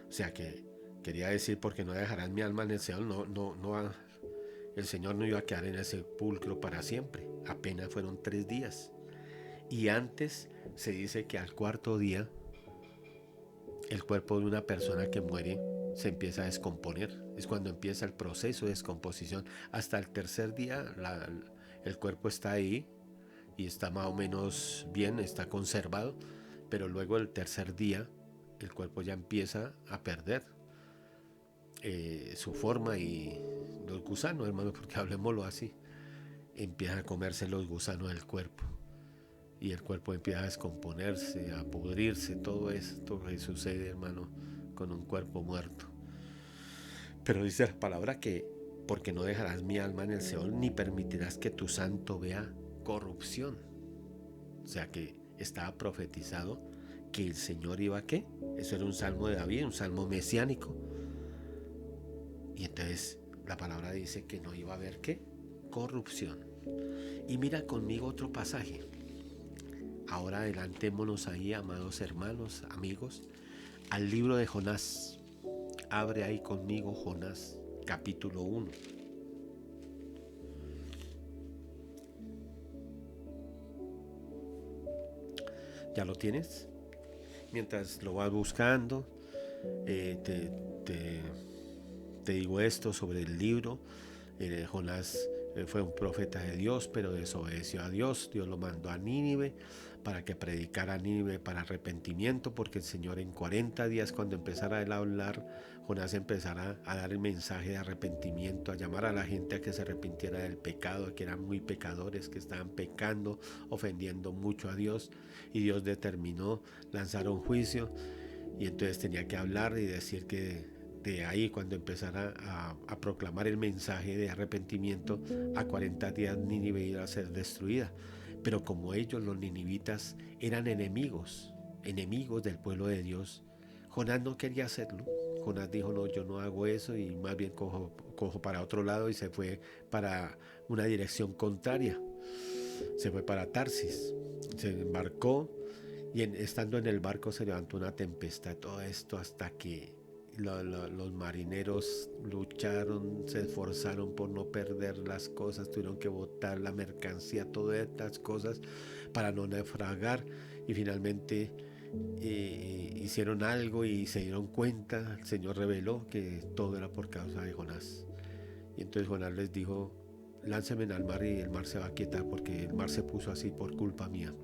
O sea que quería decir, porque no dejarás mi alma en el Seol, el Señor no iba a quedar en el sepulcro para siempre. Apenas fueron 3 días. Y antes se dice que al cuarto día el cuerpo de una persona que muere se empieza a descomponer. Es cuando empieza el proceso de descomposición. Hasta el tercer día el cuerpo está ahí y está más o menos bien, está conservado, pero luego el tercer día el cuerpo ya empieza a perder su forma, y los gusanos, hermano, porque hablemoslo así, empiezan a comerse los gusanos del cuerpo. Y el cuerpo empieza a descomponerse, a pudrirse, todo esto que sucede, hermano, con un cuerpo muerto. Pero dice la palabra que porque no dejarás mi alma en el Seol, ni permitirás que tu santo vea corrupción. O sea que estaba profetizado que el Señor iba a ¿qué? Eso era un salmo de David, un salmo mesiánico. Y entonces la palabra dice que no iba a haber ¿qué? Corrupción. Y mira conmigo otro pasaje. Ahora adelantémonos ahí, amados hermanos, amigos, al libro de Jonás. Abre ahí conmigo Jonás, capítulo 1. ¿Ya lo tienes? Mientras lo vas buscando, te digo esto sobre el libro. Jonás fue un profeta de Dios, pero desobedeció a Dios. Dios lo mandó a Nínive para que predicara a Nínive para arrepentimiento, porque el Señor en 40 días, cuando empezara él a hablar, Jonás empezara a dar el mensaje de arrepentimiento, a llamar a la gente a que se arrepintiera del pecado, que eran muy pecadores, que estaban pecando, ofendiendo mucho a Dios, y Dios determinó lanzar un juicio, y entonces tenía que hablar y decir que de ahí, cuando empezara a proclamar el mensaje de arrepentimiento, a 40 días Nínive iba a ser destruida. Pero como ellos, los ninivitas, eran enemigos del pueblo de Dios, Jonás no quería hacerlo. Jonás dijo: no, yo no hago eso, y más bien cojo para otro lado, y se fue para una dirección contraria. Se fue para Tarsis, se embarcó, y estando en el barco se levantó una tempestad. Todo esto hasta que los marineros lucharon, se esforzaron por no perder las cosas, tuvieron que botar la mercancía, todas estas cosas, para no naufragar, y finalmente hicieron algo y se dieron cuenta. El Señor reveló que todo era por causa de Jonás, y entonces Jonás les dijo: láncenme al mar y el mar se va a quietar, porque el mar se puso así por culpa mía,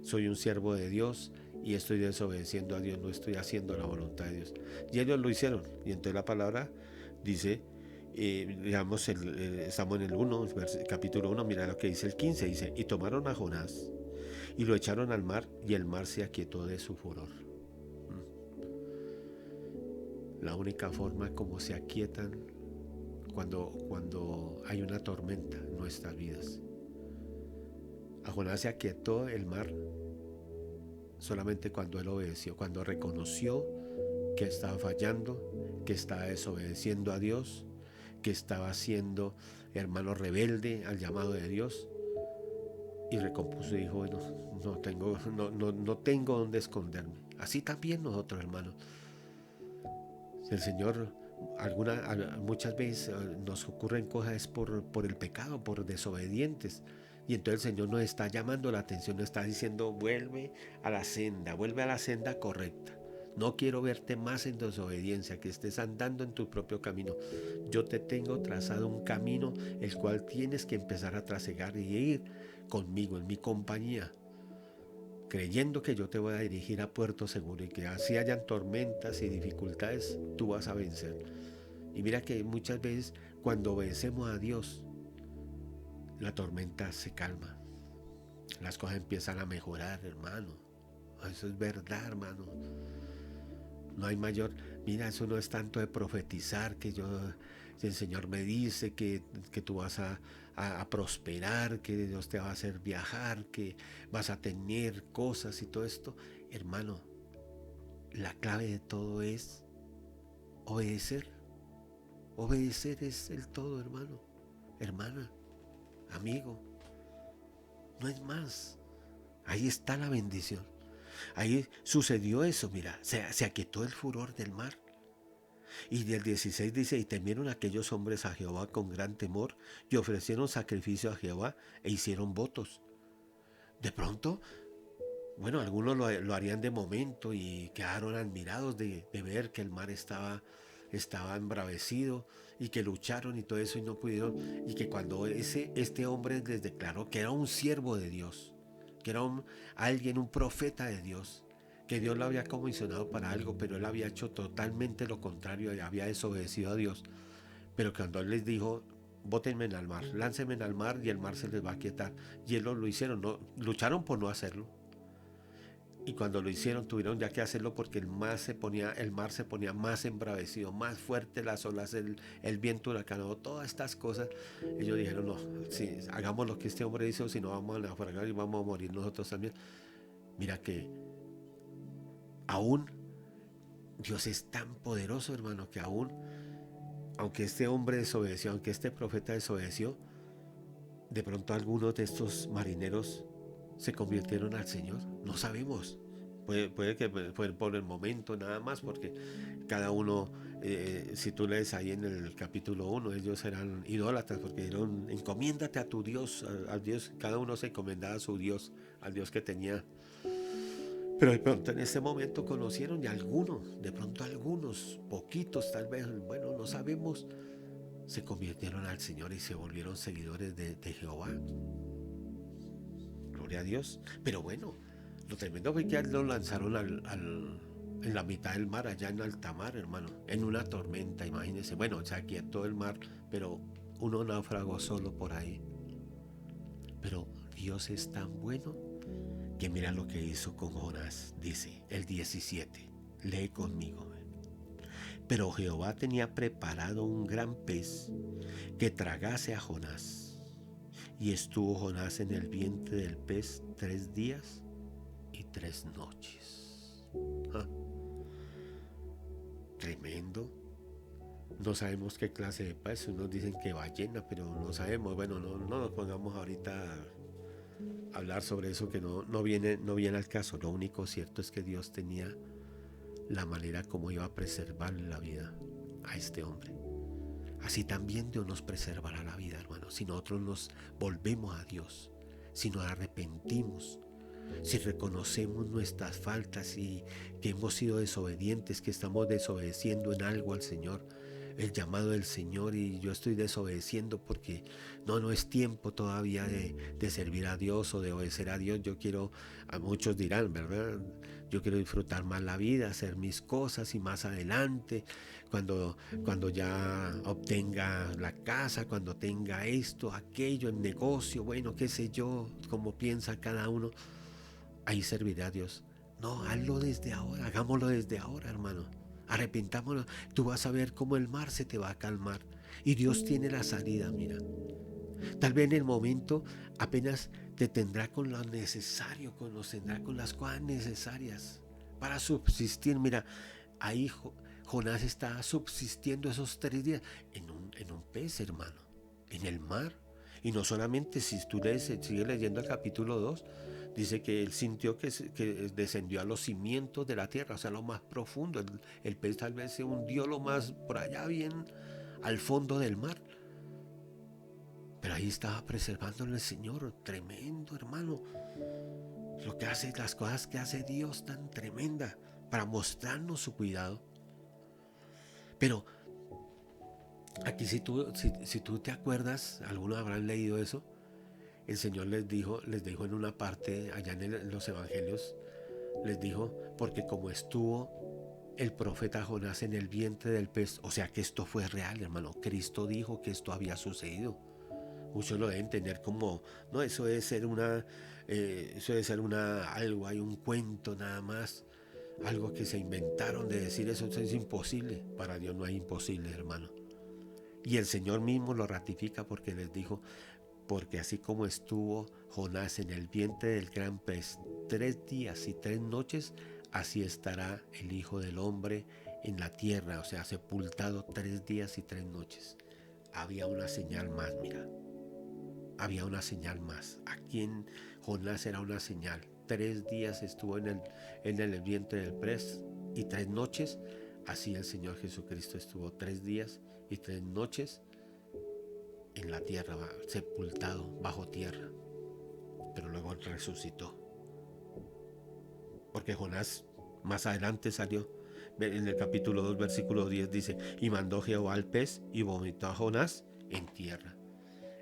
soy un siervo de Dios y estoy desobedeciendo a Dios, no estoy haciendo la voluntad de Dios. Y ellos lo hicieron. Y entonces la palabra dice, digamos, estamos en el 1, capítulo 1, mira lo que dice el 15, dice: y tomaron a Jonás y lo echaron al mar, y el mar se aquietó de su furor. La única forma como se aquietan cuando hay una tormenta en nuestras vidas. A Jonás se aquietó el mar solamente cuando él obedeció, cuando reconoció que estaba fallando, que estaba desobedeciendo a Dios, que estaba siendo hermano rebelde al llamado de Dios, y recompuso y dijo: bueno, no tengo dónde esconderme. Así también nosotros, hermanos. El Señor muchas veces nos ocurren cosas por el pecado, por desobedientes. Y entonces el Señor nos está llamando la atención, nos está diciendo: vuelve a la senda correcta. No quiero verte más en desobediencia, que estés andando en tu propio camino. Yo te tengo trazado un camino, el cual tienes que empezar a trasegar y ir conmigo, en mi compañía, creyendo que yo te voy a dirigir a puerto seguro, y que así hayan tormentas y dificultades, tú vas a vencer. Y mira que muchas veces cuando obedecemos a Dios, la tormenta se calma, las cosas empiezan a mejorar, hermano. Eso es verdad, hermano. No hay mayor, mira, eso no es tanto de profetizar que el Señor me dice que tú vas a prosperar, que Dios te va a hacer viajar, que vas a tener cosas y todo esto. Hermano, la clave de todo es obedecer. Obedecer es el todo, hermano, hermana, amigo. No es más. Ahí está la bendición. Ahí sucedió eso, mira, se aquietó el furor del mar. Y del 16 dice, y temieron aquellos hombres a Jehová con gran temor, y ofrecieron sacrificio a Jehová, e hicieron votos. De pronto, bueno, algunos lo harían de momento, y quedaron admirados de ver que el mar estaba embravecido, y que lucharon y todo eso, y no pudieron, y que cuando este hombre les declaró que era un siervo de Dios, que era un profeta de Dios, que Dios lo había comisionado para algo, pero él había hecho totalmente lo contrario, había desobedecido a Dios. Pero cuando él les dijo, bótenme al mar, láncenme al mar y el mar se les va a quietar, y ellos lo hicieron, no, lucharon por no hacerlo. Y cuando lo hicieron tuvieron ya que hacerlo porque el mar se ponía más embravecido, más fuerte las olas, el viento huracanado, todas estas cosas. Ellos dijeron, no, sí, hagamos lo que este hombre hizo, si no vamos a naufragar y vamos a morir nosotros también. Mira que aún Dios es tan poderoso, hermano, que aún, aunque este hombre desobedeció, aunque este profeta desobedeció, de pronto algunos de estos marineros se convirtieron al Señor. No sabemos. Puede que fue por el momento nada más, porque cada uno, si tú lees ahí en el capítulo 1, ellos eran idólatras, porque dijeron, encomiéndate a tu Dios, al Dios, cada uno se encomendaba a su Dios, al Dios que tenía. Pero de pronto en ese momento conocieron y algunos, de pronto algunos, poquitos tal vez, bueno, no sabemos, se convirtieron al Señor y se volvieron seguidores de Jehová. Gloria a Dios. Pero bueno, lo tremendo fue que lo lanzaron en la mitad del mar, allá en alta mar, hermano, en una tormenta, imagínense. Bueno, se aquietó el mar, pero uno naufragó solo por ahí. Pero Dios es tan bueno que mira lo que hizo con Jonás, dice el 17, lee conmigo. Pero Jehová tenía preparado un gran pez que tragase a Jonás, y estuvo Jonás en el vientre del pez 3 días y 3 noches. ¿Ah? Tremendo. No sabemos qué clase de pez, unos dicen que ballena, pero no sabemos. Bueno, no nos pongamos ahorita a hablar sobre eso, que no viene al caso. Lo único cierto es que Dios tenía la manera como iba a preservar la vida a este hombre. Así también Dios nos preservará la vida, hermanos, si nosotros nos volvemos a Dios, si nos arrepentimos, si reconocemos nuestras faltas y que hemos sido desobedientes, que estamos desobedeciendo en algo al Señor, el llamado del Señor, y yo estoy desobedeciendo porque no es tiempo todavía de servir a Dios o de obedecer a Dios. A muchos dirán, ¿verdad? Yo quiero disfrutar más la vida, hacer mis cosas y más adelante, cuando ya obtenga la casa, cuando tenga esto, aquello, el negocio, bueno, qué sé yo, como piensa cada uno, ahí serviré a Dios. No, hazlo desde ahora, hagámoslo desde ahora, hermano. Arrepentámonos, tú vas a ver cómo el mar se te va a calmar y Dios tiene la salida, mira. Tal vez en el momento apenas te tendrá con lo necesario, nos tendrá con las cosas necesarias para subsistir. Mira, ahí Jonás está subsistiendo esos 3 días en un pez, hermano, en el mar. Y no solamente, si tú sigues leyendo el capítulo 2, dice que él sintió que descendió a los cimientos de la tierra, o sea, lo más profundo. El pez tal vez se hundió lo más por allá, bien al fondo del mar. Pero ahí estaba preservándole el Señor. Tremendo, hermano. Lo que hace, las cosas que hace Dios tan tremenda para mostrarnos su cuidado. Pero aquí si tú te acuerdas, algunos habrán leído eso, el Señor les dijo en una parte allá en los evangelios, les dijo, porque como estuvo el profeta Jonás en el vientre del pez, o sea que esto fue real, hermano. Cristo dijo que esto había sucedido. Muchos lo deben entender como, no, eso debe ser algo, hay un cuento nada más, algo que se inventaron de decir eso es imposible. Para Dios no hay imposible, hermano. Y el Señor mismo lo ratifica porque les dijo, porque así como estuvo Jonás en el vientre del gran pez 3 días y 3 noches, así estará el Hijo del Hombre en la tierra, o sea, sepultado 3 días y 3 noches. Había una señal más, mira. Había una señal más. Aquí en Jonás era una señal. 3 días estuvo en el vientre del pez y 3 noches. Así el Señor Jesucristo estuvo 3 días y 3 noches en la tierra, sepultado bajo tierra. Pero luego resucitó. Porque Jonás más adelante salió. En el capítulo 2, versículo 10 dice, y mandó Jehová al pez y vomitó a Jonás en tierra.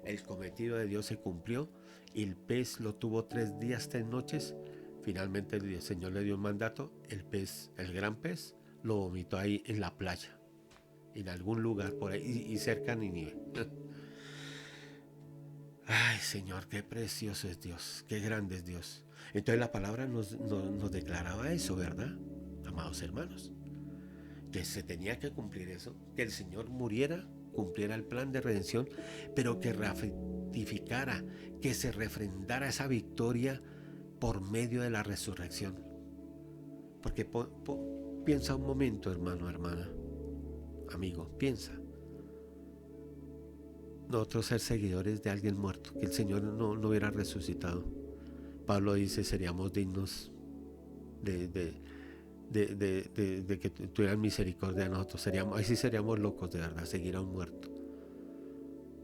El cometido de Dios se cumplió y el pez lo tuvo 3 días, 3 noches. Finalmente el Señor le dio un mandato. El pez, el gran pez, lo vomitó ahí en la playa, en algún lugar por ahí y cerca a Nínive. Ay, Señor, qué precioso es Dios, qué grande es Dios. Entonces la palabra nos declaraba eso, ¿verdad, amados hermanos? Que se tenía que cumplir eso, que el Señor muriera, cumpliera el plan de redención, pero que ratificara, que se refrendara esa victoria por medio de la resurrección. Porque piensa un momento, hermano, hermana, amigo, piensa. Nosotros ser seguidores de alguien muerto, que el Señor no hubiera resucitado. Pablo dice, seríamos dignos de que tuvieran misericordia de nosotros. Ahí sí seríamos locos de verdad, seguir a un muerto.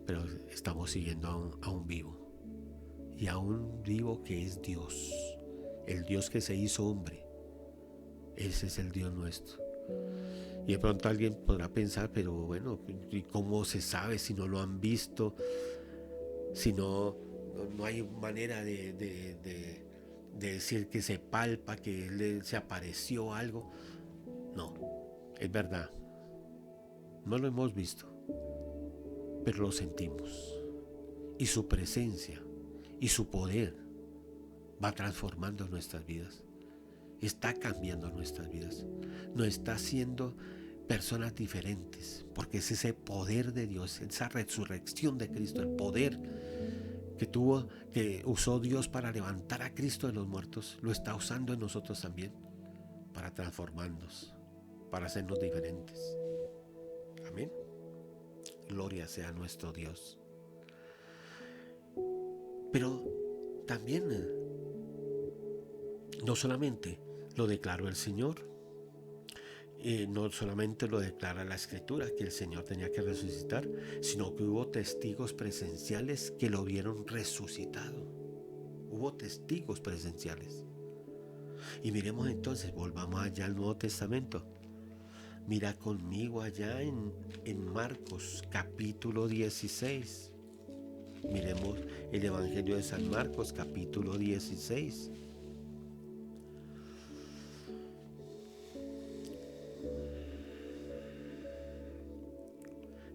Pero estamos siguiendo a un vivo. Y a un vivo que es Dios. El Dios que se hizo hombre. Ese es el Dios nuestro. Y de pronto alguien podrá pensar, pero bueno, ¿y cómo se sabe si no lo han visto? Si no hay manera de decir que se palpa, que él se apareció algo. No, es verdad. No lo hemos visto, pero lo sentimos. Y su presencia y su poder va transformando nuestras vidas. Está cambiando nuestras vidas. Nos está haciendo personas diferentes, porque es ese poder de Dios, esa resurrección de Cristo, el poder que usó Dios para levantar a Cristo de los muertos, lo está usando en nosotros también, para transformarnos, para hacernos diferentes. Amén. Gloria sea a nuestro Dios. Pero también, no solamente lo declaró el Señor, no solamente lo declara la Escritura, que el Señor tenía que resucitar, sino que hubo testigos presenciales que lo vieron resucitado. Hubo testigos presenciales. Y miremos entonces, volvamos allá al Nuevo Testamento. Mira conmigo allá en Marcos capítulo 16. Miremos el Evangelio de San Marcos capítulo 16.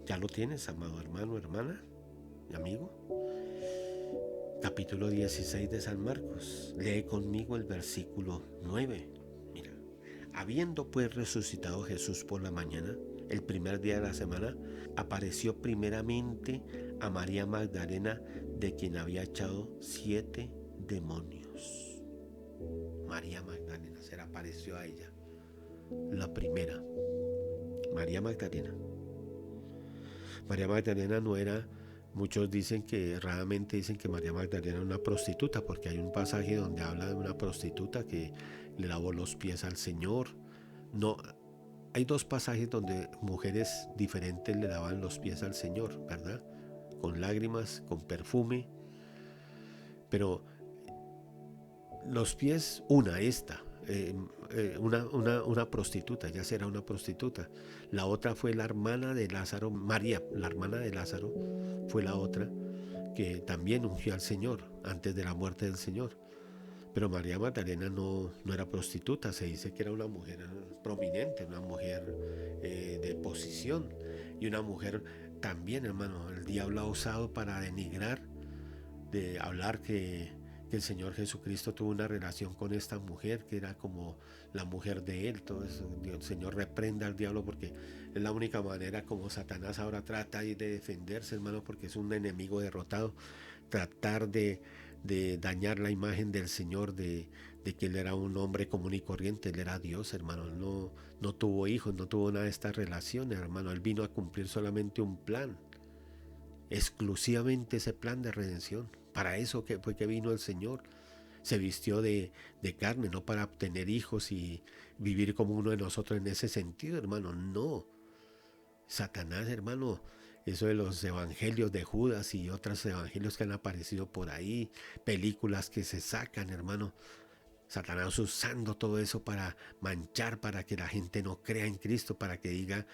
¿Ya lo tienes, amado hermano, hermana y amigo? Capítulo 16 de San Marcos. Lee conmigo el versículo 9. Mira, habiendo pues resucitado Jesús por la mañana, el primer día de la semana, apareció primeramente a María Magdalena, de quien había echado 7 demonios. María Magdalena, se le apareció a ella. La primera, María Magdalena. María Magdalena no era, muchos dicen que, erradamente dicen que María Magdalena era una prostituta, porque hay un pasaje donde habla de una prostituta que le lavó los pies al Señor. No, hay 2 pasajes donde mujeres diferentes le daban los pies al Señor, ¿verdad? Con lágrimas, con perfume. Pero los pies, una prostituta, ya será una prostituta. La otra fue la hermana de Lázaro, María, la hermana de Lázaro, fue la otra que también ungió al Señor antes de la muerte del Señor. Pero María Magdalena no era prostituta, se dice que era una mujer prominente, una mujer de posición y una mujer también, hermano, el diablo ha usado para denigrar, de hablar que el Señor Jesucristo tuvo una relación con esta mujer, que era como la mujer de él. Todo eso, el Señor reprenda al diablo, porque es la única manera como Satanás ahora trata de defenderse, hermano, porque es un enemigo derrotado. Tratar de dañar la imagen del Señor, de que él era un hombre común y corriente. Él era Dios, hermano. Él no tuvo hijos, no tuvo nada de estas relaciones, hermano. Él vino a cumplir solamente un plan, exclusivamente ese plan de redención. Para eso que fue que vino el Señor. Se vistió de carne, no para obtener hijos y vivir como uno de nosotros en ese sentido, hermano. No. Satanás, hermano, eso de los evangelios de Judas y otros evangelios que han aparecido por ahí, películas que se sacan, hermano. Satanás usando todo eso para manchar, para que la gente no crea en Cristo, para que diga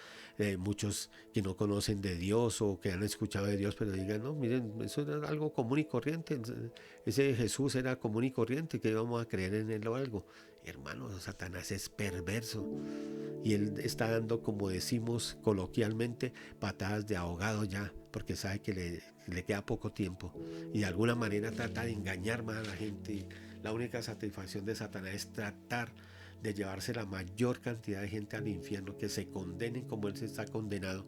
muchos que no conocen de Dios o que han escuchado de Dios, pero digan, no, miren, eso era algo común y corriente, ese Jesús era común y corriente, que íbamos a creer en él o algo. Hermano, Satanás es perverso y él está dando, como decimos coloquialmente, patadas de ahogado ya, porque sabe que le queda poco tiempo y de alguna manera trata de engañar más a la gente. La única satisfacción de Satanás es tratar de llevarse la mayor cantidad de gente al infierno, que se condenen como él se está condenado,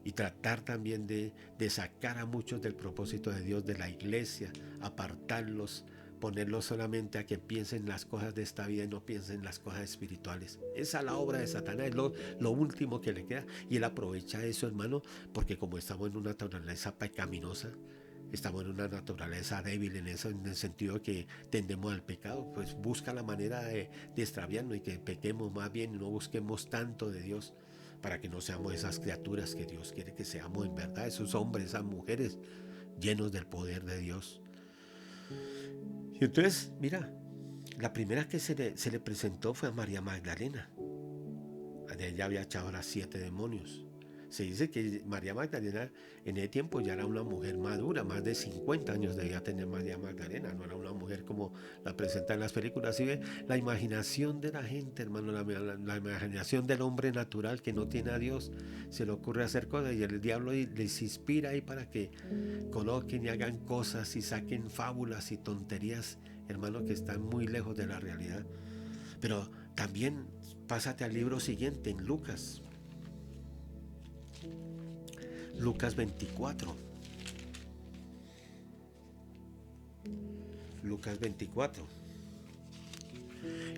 y tratar también de sacar a muchos del propósito de Dios, de la iglesia, apartarlos, ponerlos solamente a que piensen las cosas de esta vida y no piensen en las cosas espirituales. Esa es la obra de Satanás, es lo último que le queda, y él aprovecha eso, hermano, porque como estamos en una naturaleza pecaminosa, estamos en una naturaleza débil en eso, en el sentido que tendemos al pecado, pues busca la manera de extraviarnos y que pequemos más bien y no busquemos tanto de Dios, para que no seamos esas criaturas que Dios quiere que seamos en verdad, esos hombres, esas mujeres llenos del poder de Dios. Y entonces, mira, la primera que se le presentó fue a María Magdalena. De ella había echado a 7 demonios. Se dice que María Magdalena en ese tiempo ya era una mujer madura, más de 50 años debía tener María Magdalena, no era una mujer como la presentan en las películas. Así ve la imaginación de la gente, hermano, la imaginación del hombre natural que no tiene a Dios, se le ocurre hacer cosas y el diablo les inspira ahí para que coloquen y hagan cosas y saquen fábulas y tonterías, hermano, que están muy lejos de la realidad. Pero también pásate al libro siguiente, en Lucas. Lucas 24. Lucas 24.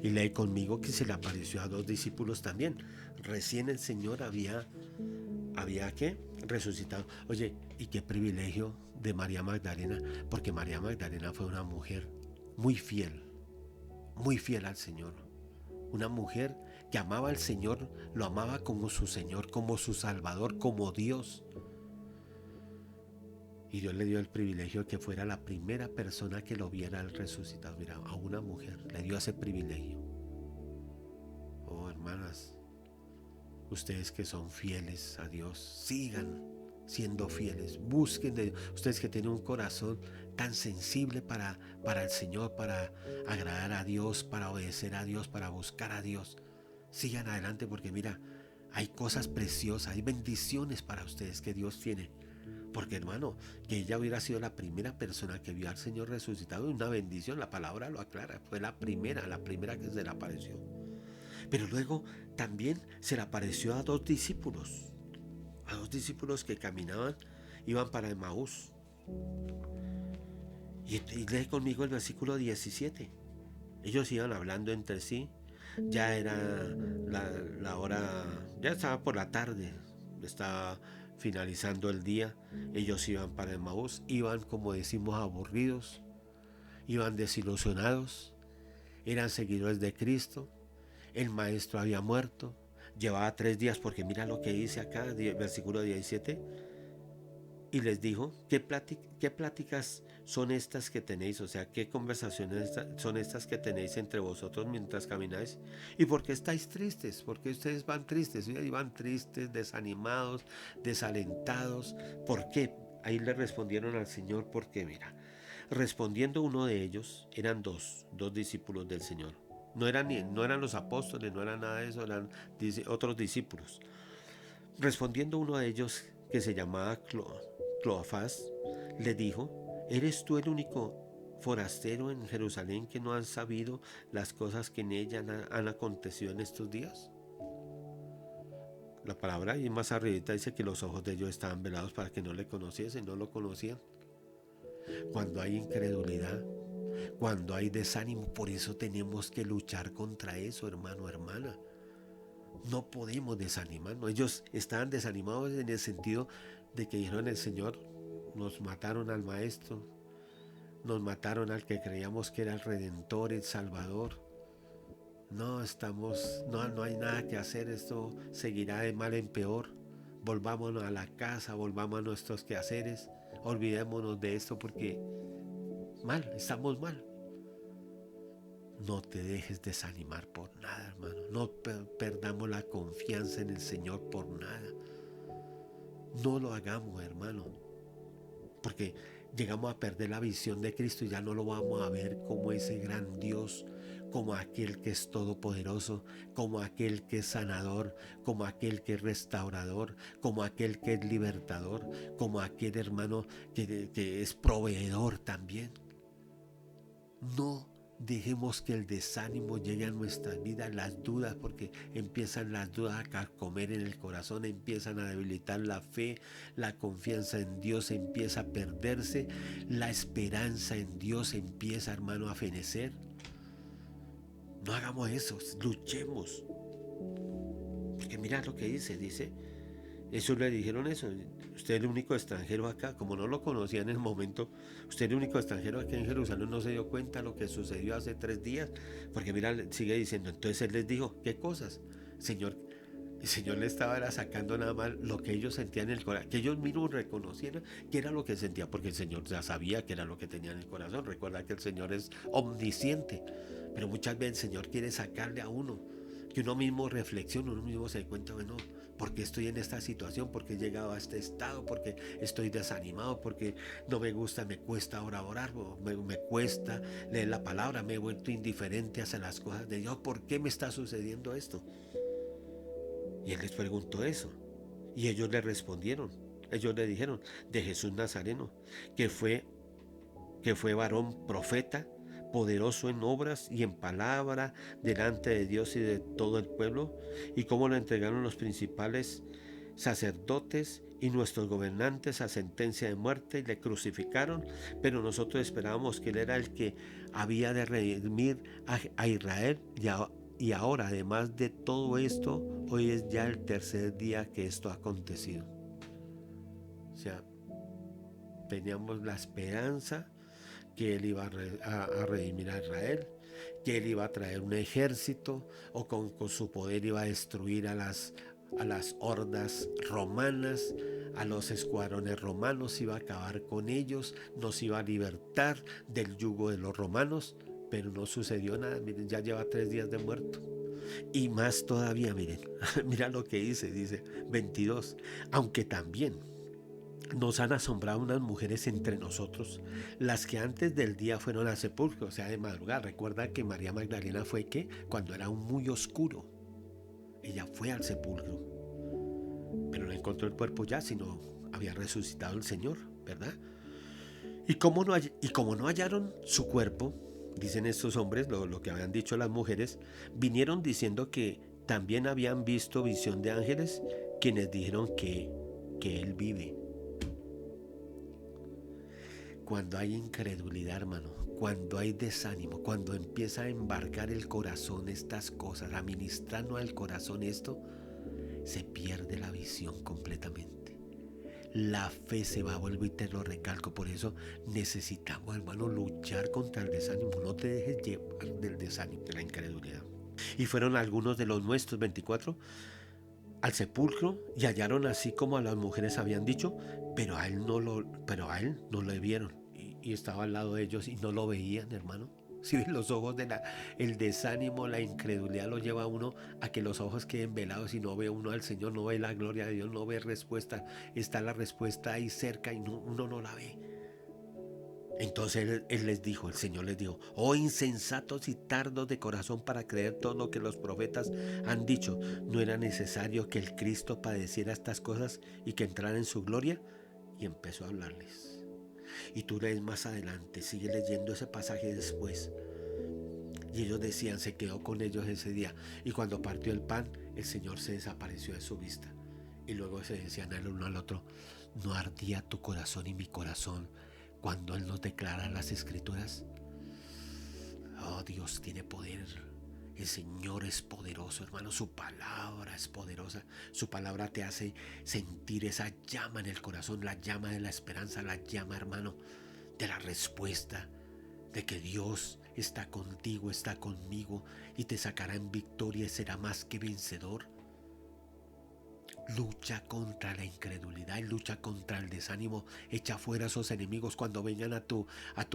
Y lee conmigo que se le apareció a 2 discípulos también. Recién el Señor había ¿qué? Resucitado. Oye, y qué privilegio de María Magdalena, porque María Magdalena fue una mujer muy fiel al Señor. Una mujer que amaba al Señor, lo amaba como su Señor, como su Salvador, como Dios. Y Dios le dio el privilegio de que fuera la primera persona que lo viera al resucitado. Mira, a una mujer le dio ese privilegio. Oh, hermanas, ustedes que son fieles a Dios, sigan siendo fieles. Busquen de ustedes que tienen un corazón tan sensible para el Señor, para agradar a Dios, para obedecer a Dios, para buscar a Dios. Sigan adelante, porque mira, hay cosas preciosas, hay bendiciones para ustedes que Dios tiene. Porque, hermano, que ella hubiera sido la primera persona que vio al Señor resucitado, una bendición, la palabra lo aclara, fue la primera que se le apareció. Pero luego también se le apareció a 2 discípulos, que caminaban, iban para Emaús. Y lee conmigo el versículo 17. Ellos iban hablando entre sí, ya era la hora, ya estaba por la tarde, estaba finalizando el día. Ellos iban para Emaús, iban, como decimos, aburridos, iban desilusionados, eran seguidores de Cristo. El maestro había muerto, llevaba 3 días, porque mira lo que dice acá, versículo 17. Y les dijo, ¿qué pláticas son estas que tenéis? O sea, ¿qué conversaciones son estas que tenéis entre vosotros mientras camináis? ¿Y por qué estáis tristes? ¿Por qué ustedes van tristes? Y van tristes, desanimados, desalentados. ¿Por qué? Ahí le respondieron al Señor, porque mira, respondiendo uno de ellos, eran dos discípulos del Señor. No eran los apóstoles, no eran nada de eso, eran otros discípulos. Respondiendo uno de ellos, que se llamaba Cloafás, le dijo: ¿eres tú el único forastero en Jerusalén que no han sabido las cosas que en ella han acontecido en estos días? La palabra ahí más arribita dice que los ojos de ellos estaban velados para que no le conociesen, no lo conocían. Cuando hay incredulidad, cuando hay desánimo, por eso tenemos que luchar contra eso, hermano, hermana. No podemos desanimarnos. Ellos estaban desanimados en el sentido de que dijeron: el Señor, nos mataron al Maestro, nos mataron al que creíamos que era el Redentor, el Salvador. No hay nada que hacer, esto seguirá de mal en peor. Volvámonos a la casa, volvamos a nuestros quehaceres, olvidémonos de esto porque estamos mal. No te dejes desanimar por nada, hermano. No perdamos la confianza en el Señor por nada. No lo hagamos, hermano, porque llegamos a perder la visión de Cristo y ya no lo vamos a ver como ese gran Dios, como aquel que es todopoderoso, como aquel que es sanador, como aquel que es restaurador, como aquel que es libertador, como aquel hermano que es proveedor también. No dejemos que el desánimo llegue a nuestras vidas, las dudas, porque empiezan las dudas a comer en el corazón, empiezan a debilitar la fe, la confianza en Dios empieza a perderse, la esperanza en Dios empieza, hermano, a fenecer. No hagamos eso, luchemos. Porque mira lo que dice, eso le dijeron eso: usted es el único extranjero acá. Como no lo conocía en el momento, usted es el único extranjero aquí en Jerusalén, no se dio cuenta de lo que sucedió hace 3 días. Porque mira, sigue diciendo, entonces él les dijo: ¿qué cosas? El Señor le estaba sacando nada más lo que ellos sentían en el corazón, que ellos mismos reconocieran que era lo que sentían, porque el Señor ya sabía que era lo que tenían en el corazón. Recuerda que el Señor es omnisciente, pero muchas veces el Señor quiere sacarle a uno, que uno mismo reflexione, uno mismo se dé cuenta: bueno, ¿por qué estoy en esta situación? ¿Por qué he llegado a este estado? ¿Por qué estoy desanimado? ¿Por qué no me gusta, me cuesta ahora orar? Me cuesta leer la palabra, me he vuelto indiferente hacia las cosas de Dios. ¿Por qué me está sucediendo esto? Y él les preguntó eso, y ellos le respondieron. Ellos le dijeron: de Jesús Nazareno, que fue varón profeta, poderoso en obras y en palabra delante de Dios y de todo el pueblo, y cómo lo entregaron los principales sacerdotes y nuestros gobernantes a sentencia de muerte y le crucificaron, pero nosotros esperábamos que él era el que había de redimir a Israel. Y ahora, además de todo esto, hoy es ya el 3er día que esto ha acontecido. O sea, teníamos la esperanza que él iba a redimir a Israel, que él iba a traer un ejército, o con su poder iba a destruir a las hordas romanas, a los escuadrones romanos, iba a acabar con ellos, nos iba a libertar del yugo de los romanos. Pero no sucedió nada. Miren, ya lleva 3 días de muerto. Y más todavía, miren, mira lo que dice 22, aunque también nos han asombrado unas mujeres entre nosotros, las que antes del día fueron al sepulcro, o sea, de madrugada. Recuerda que María Magdalena fue que cuando era muy oscuro, ella fue al sepulcro, pero no encontró el cuerpo ya, sino había resucitado el Señor, ¿verdad? Y como no hallaron su cuerpo, dicen estos hombres, lo que habían dicho las mujeres, vinieron diciendo que también habían visto visión de ángeles, quienes dijeron que Él vive. Cuando hay incredulidad, hermano, cuando hay desánimo, cuando empieza a embarcar el corazón estas cosas, a ministrarnos al corazón esto, se pierde la visión completamente. La fe se va, vuelvo y te lo recalco. Por eso necesitamos, hermano, luchar contra el desánimo. No te dejes llevar del desánimo, de la incredulidad. Y fueron algunos de los nuestros, 24, al sepulcro, y hallaron así como a las mujeres habían dicho, pero a él no lo vieron. Y estaba al lado de ellos y no lo veían, hermano. Si ven los ojos el desánimo, la incredulidad lo lleva a uno a que los ojos queden velados y no ve uno al Señor, no ve la gloria de Dios, no ve respuesta. Está la respuesta ahí cerca y uno no la ve. Entonces él les dijo, el Señor les dijo: oh insensatos y tardos de corazón para creer todo lo que los profetas han dicho. ¿No era necesario que el Cristo padeciera estas cosas y que entrara en su gloria? Y empezó a hablarles. Y tú lees más adelante, sigue leyendo ese pasaje después. Y ellos decían, se quedó con ellos ese día. Y cuando partió el pan, el Señor se desapareció de su vista. Y luego se decían el uno al otro: ¿no ardía tu corazón y mi corazón cuando Él nos declara las Escrituras? Oh, Dios tiene poder. El Señor es poderoso, hermano. Su palabra es poderosa. Su palabra te hace sentir esa llama en el corazón, la llama de la esperanza, la llama, hermano, de la respuesta, de que Dios está contigo, está conmigo y te sacará en victoria y será más que vencedor. Lucha contra la incredulidad y lucha contra el desánimo. Echa fuera a esos enemigos cuando vengan a tu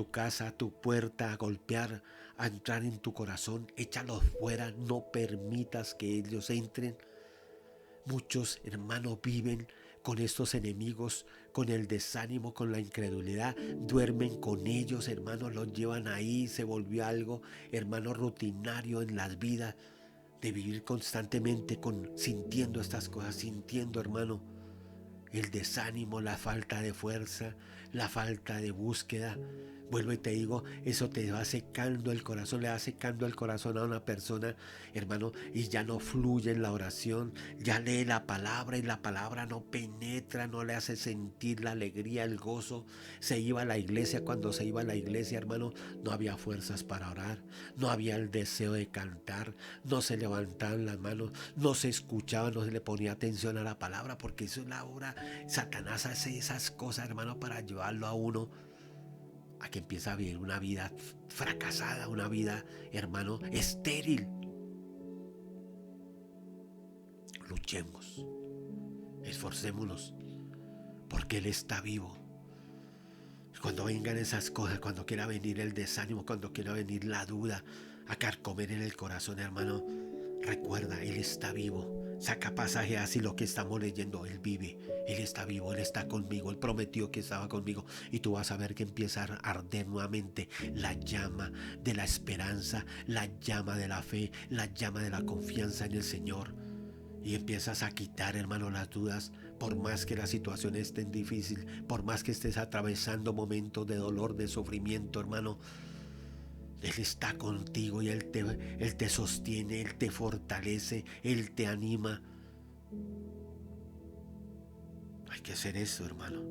casa, a tu puerta, a golpear, a entrar en tu corazón. Échalos fuera, no permitas que ellos entren. Muchos hermanos viven con estos enemigos, con el desánimo, con la incredulidad. Duermen con ellos, hermanos, los llevan ahí. Se volvió algo, hermano, rutinario en las vidas, de vivir constantemente sintiendo estas cosas, sintiendo, hermano, el desánimo, la falta de fuerza, la falta de búsqueda. Vuelvo y te digo, eso te va secando el corazón, le va secando el corazón a una persona, hermano, y ya no fluye en la oración, ya lee la palabra y la palabra no penetra, no le hace sentir la alegría, el gozo. Se iba a la iglesia, cuando se iba a la iglesia, hermano, no había fuerzas para orar, no había el deseo de cantar, no se levantaban las manos, no se escuchaba, no se le ponía atención a la palabra, porque eso es la hora. Satanás hace esas cosas, hermano, para llevarlo a uno a que empiece a vivir una vida fracasada, una vida, hermano, estéril. Luchemos, esforcémonos, porque Él está vivo. Cuando vengan esas cosas, cuando quiera venir el desánimo, cuando quiera venir la duda a carcomer en el corazón, hermano, recuerda, Él está vivo. Saca pasaje así lo que estamos leyendo. Él vive, Él está vivo, Él está conmigo. Él prometió que estaba conmigo. Y tú vas a ver que empieza a arder nuevamente la llama de la esperanza, la llama de la fe, la llama de la confianza en el Señor. Y empiezas a quitar, hermano, las dudas. Por más que la situación esté difícil, por más que estés atravesando momentos de dolor, de sufrimiento, hermano, Él está contigo y Él te sostiene, Él te fortalece, Él te anima. Hay que hacer eso, hermano.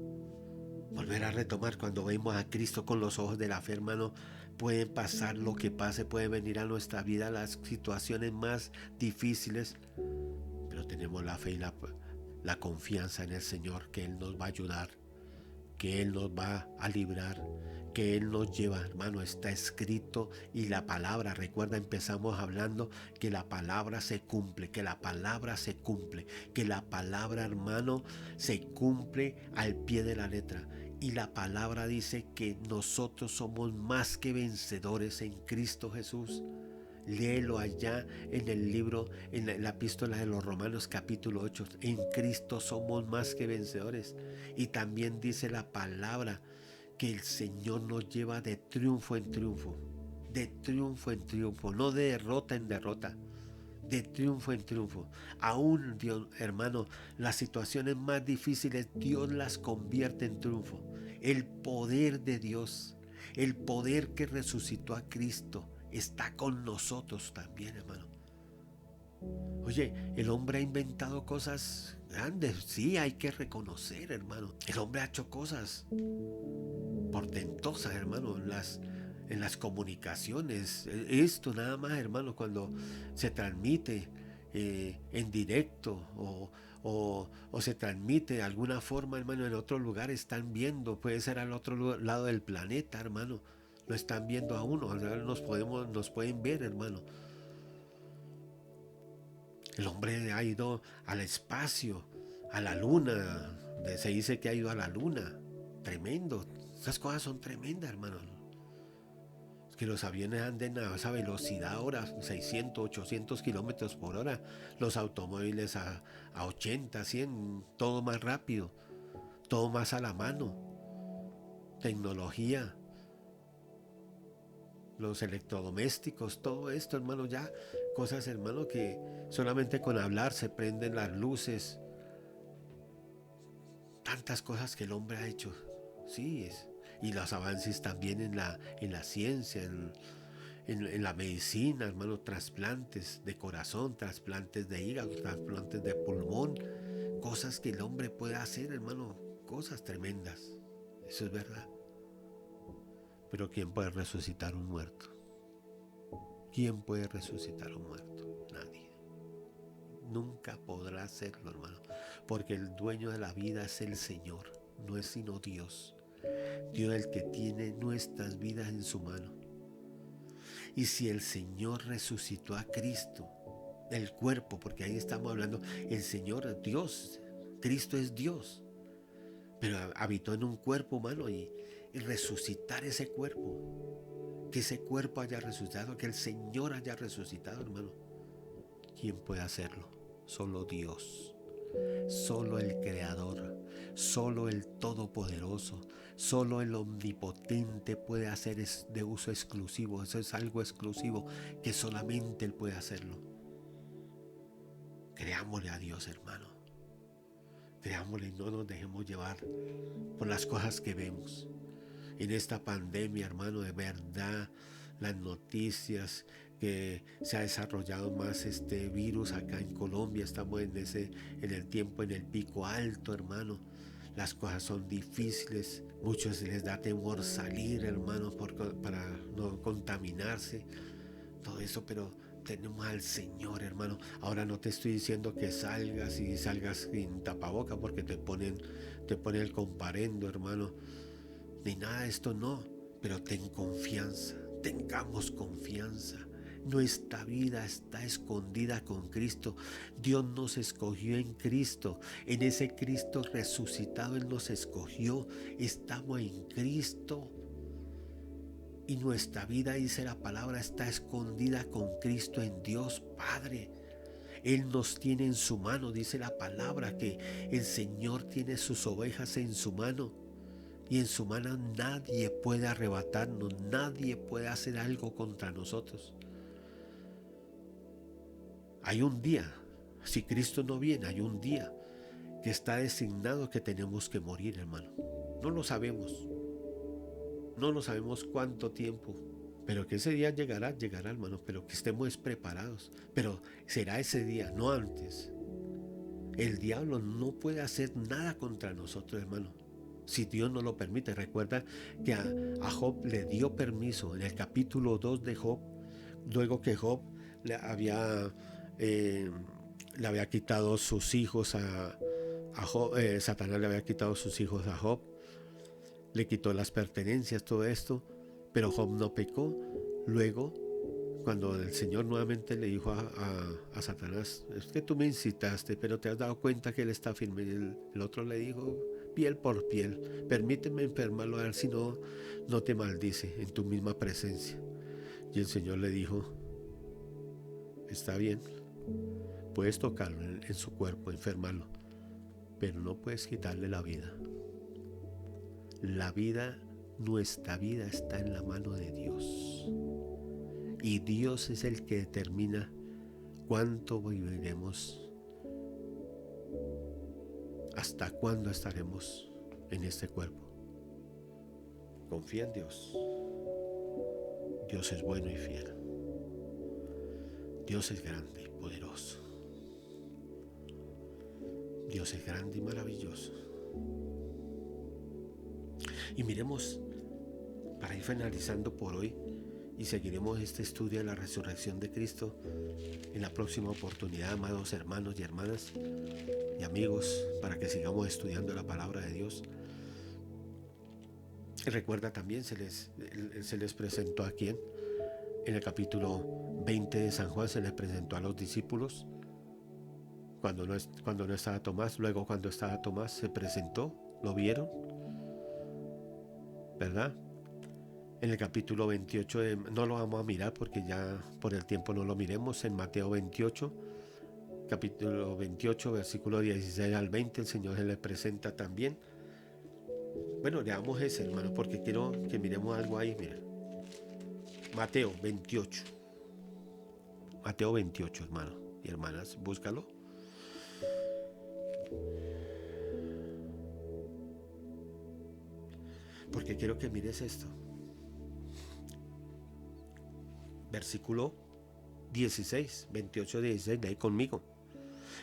Volver a retomar cuando vemos a Cristo con los ojos de la fe, hermano. Puede pasar lo que pase, puede venir a nuestra vida las situaciones más difíciles, pero tenemos la fe y la confianza en el Señor, que Él nos va a ayudar, que Él nos va a librar, que Él nos lleva, hermano. Está escrito, y la palabra, recuerda, empezamos hablando que la palabra se cumple, que la palabra se cumple, que la palabra, hermano, se cumple al pie de la letra. Y la palabra dice que nosotros somos más que vencedores en Cristo Jesús. Léelo allá en el libro, en la epístola de los Romanos capítulo 8. En Cristo somos más que vencedores. Y también dice la palabra que el Señor nos lleva de triunfo en triunfo. De triunfo en triunfo, no de derrota en derrota. De triunfo en triunfo. Aún, Dios, hermano, las situaciones más difíciles, Dios las convierte en triunfo. El poder de Dios, el poder que resucitó a Cristo, está con nosotros también, hermano. Oye, el hombre ha inventado cosas grandes, sí, hay que reconocer, hermano. El hombre ha hecho cosas portentosas, hermano, en las comunicaciones. Esto nada más, hermano, cuando se transmite en directo o se transmite de alguna forma, hermano, en otro lugar están viendo, puede ser al otro lado del planeta, hermano. Lo están viendo a uno, nos pueden ver, hermano. El hombre ha ido al espacio, a la luna. Se dice que ha ido a la luna. Tremendo. Esas cosas son tremendas, hermano. Es que los aviones anden a esa velocidad ahora, 600, 800 kilómetros por hora. Los automóviles a 80, 100, todo más rápido, todo más a la mano. Tecnología. los electrodomésticos, todo esto, hermano, ya cosas, hermano, que solamente con hablar se prenden las luces, tantas cosas que el hombre ha hecho, sí, y los avances también en la ciencia, en la medicina, hermano, trasplantes de corazón, trasplantes de hígado, trasplantes de pulmón, cosas que el hombre puede hacer, hermano, cosas tremendas, eso es verdad. Pero ¿quién puede resucitar un muerto? ¿Quién puede resucitar un muerto? Nadie. Nunca podrá hacerlo, hermano, porque el dueño de la vida es el Señor, no es sino Dios. Dios es el que tiene nuestras vidas en su mano. Y si el Señor resucitó a Cristo, el cuerpo, porque ahí estamos hablando, el Señor es Dios, Cristo es Dios, pero habitó en un cuerpo humano y resucitar ese cuerpo, que ese cuerpo haya resucitado, que el Señor haya resucitado, hermano. ¿Quién puede hacerlo? Solo Dios, solo el Creador, solo el Todopoderoso, solo el Omnipotente puede hacer de uso exclusivo. Eso es algo exclusivo que solamente Él puede hacerlo. Creámosle a Dios, hermano. Creámosle y no nos dejemos llevar por las cosas que vemos. En esta pandemia, hermano, de verdad, las noticias que se ha desarrollado más este virus acá en Colombia, estamos en el tiempo, en el pico alto, hermano. Las cosas son difíciles, muchos les da temor salir, hermano, para no contaminarse, todo eso, pero tenemos al Señor, hermano. Ahora no te estoy diciendo que salgas y salgas sin tapaboca porque te ponen el comparendo, hermano, ni nada de esto, no, pero ten confianza, tengamos confianza. Nuestra vida está escondida con Cristo. Dios nos escogió en Cristo. En ese Cristo resucitado Él nos escogió. Estamos en Cristo. Y nuestra vida, dice la palabra, está escondida con Cristo en Dios Padre. Él nos tiene en su mano. Dice la palabra que el Señor tiene sus ovejas en su mano. Y en su mano nadie puede arrebatarnos, nadie puede hacer algo contra nosotros. Hay un día, si Cristo no viene, hay un día que está designado que tenemos que morir, hermano. No lo sabemos cuánto tiempo, pero que ese día llegará, hermano, pero que estemos preparados. Pero será ese día, no antes. El diablo no puede hacer nada contra nosotros, hermano, si Dios no lo permite. Recuerda que a Job le dio permiso en el capítulo 2 de Job, luego que Job le había quitado sus hijos a Job, Satanás le había quitado sus hijos a Job, le quitó las pertenencias, todo esto, pero Job no pecó. Luego, cuando el Señor nuevamente le dijo a Satanás, es que tú me incitaste, pero te has dado cuenta que él está firme. El otro le dijo, piel por piel, permíteme enfermarlo a ver si no te maldice en tu misma presencia. Y el Señor le dijo, está bien, puedes tocarlo en su cuerpo, enfermarlo, pero no puedes quitarle la vida. La vida, nuestra vida está en la mano de Dios. Y Dios es el que determina cuánto viviremos, hasta cuándo estaremos en este cuerpo. Confía en Dios. Dios es bueno y fiel. Dios es grande y poderoso. Dios es grande y maravilloso. Y miremos, para ir finalizando por hoy, y seguiremos este estudio de la resurrección de Cristo en la próxima oportunidad, amados hermanos y hermanas y amigos, para que sigamos estudiando la palabra de Dios. Y recuerda también, se les presentó a quien en el capítulo 20 de San Juan, se les presentó a los discípulos cuando no estaba Tomás. Luego, cuando estaba Tomás, se presentó, lo vieron, ¿verdad? En el capítulo 28, no lo vamos a mirar porque ya por el tiempo no lo miremos. En Mateo 28, capítulo 28, versículo 16 al 20, el Señor se le presenta también. Bueno, leamos ese, hermano, porque quiero que miremos algo ahí. Mira, Mateo 28. Mateo 28, hermano y hermanas, búscalo. Porque quiero que mires esto. Versículo 16, 28, 16, de ahí conmigo.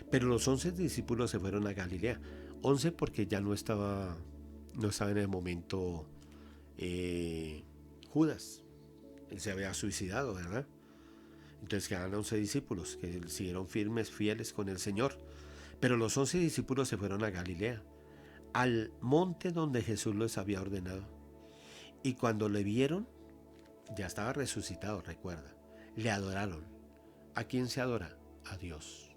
Pero los 11 discípulos se fueron a Galilea. 11 porque ya no estaba en el momento Judas. Él se había suicidado, ¿verdad? Entonces quedaron 11 discípulos que siguieron firmes, fieles con el Señor. Pero los 11 discípulos se fueron a Galilea, al monte donde Jesús les había ordenado. Y cuando le vieron, ya estaba resucitado, recuerda. Le adoraron. ¿A quién se adora? A Dios.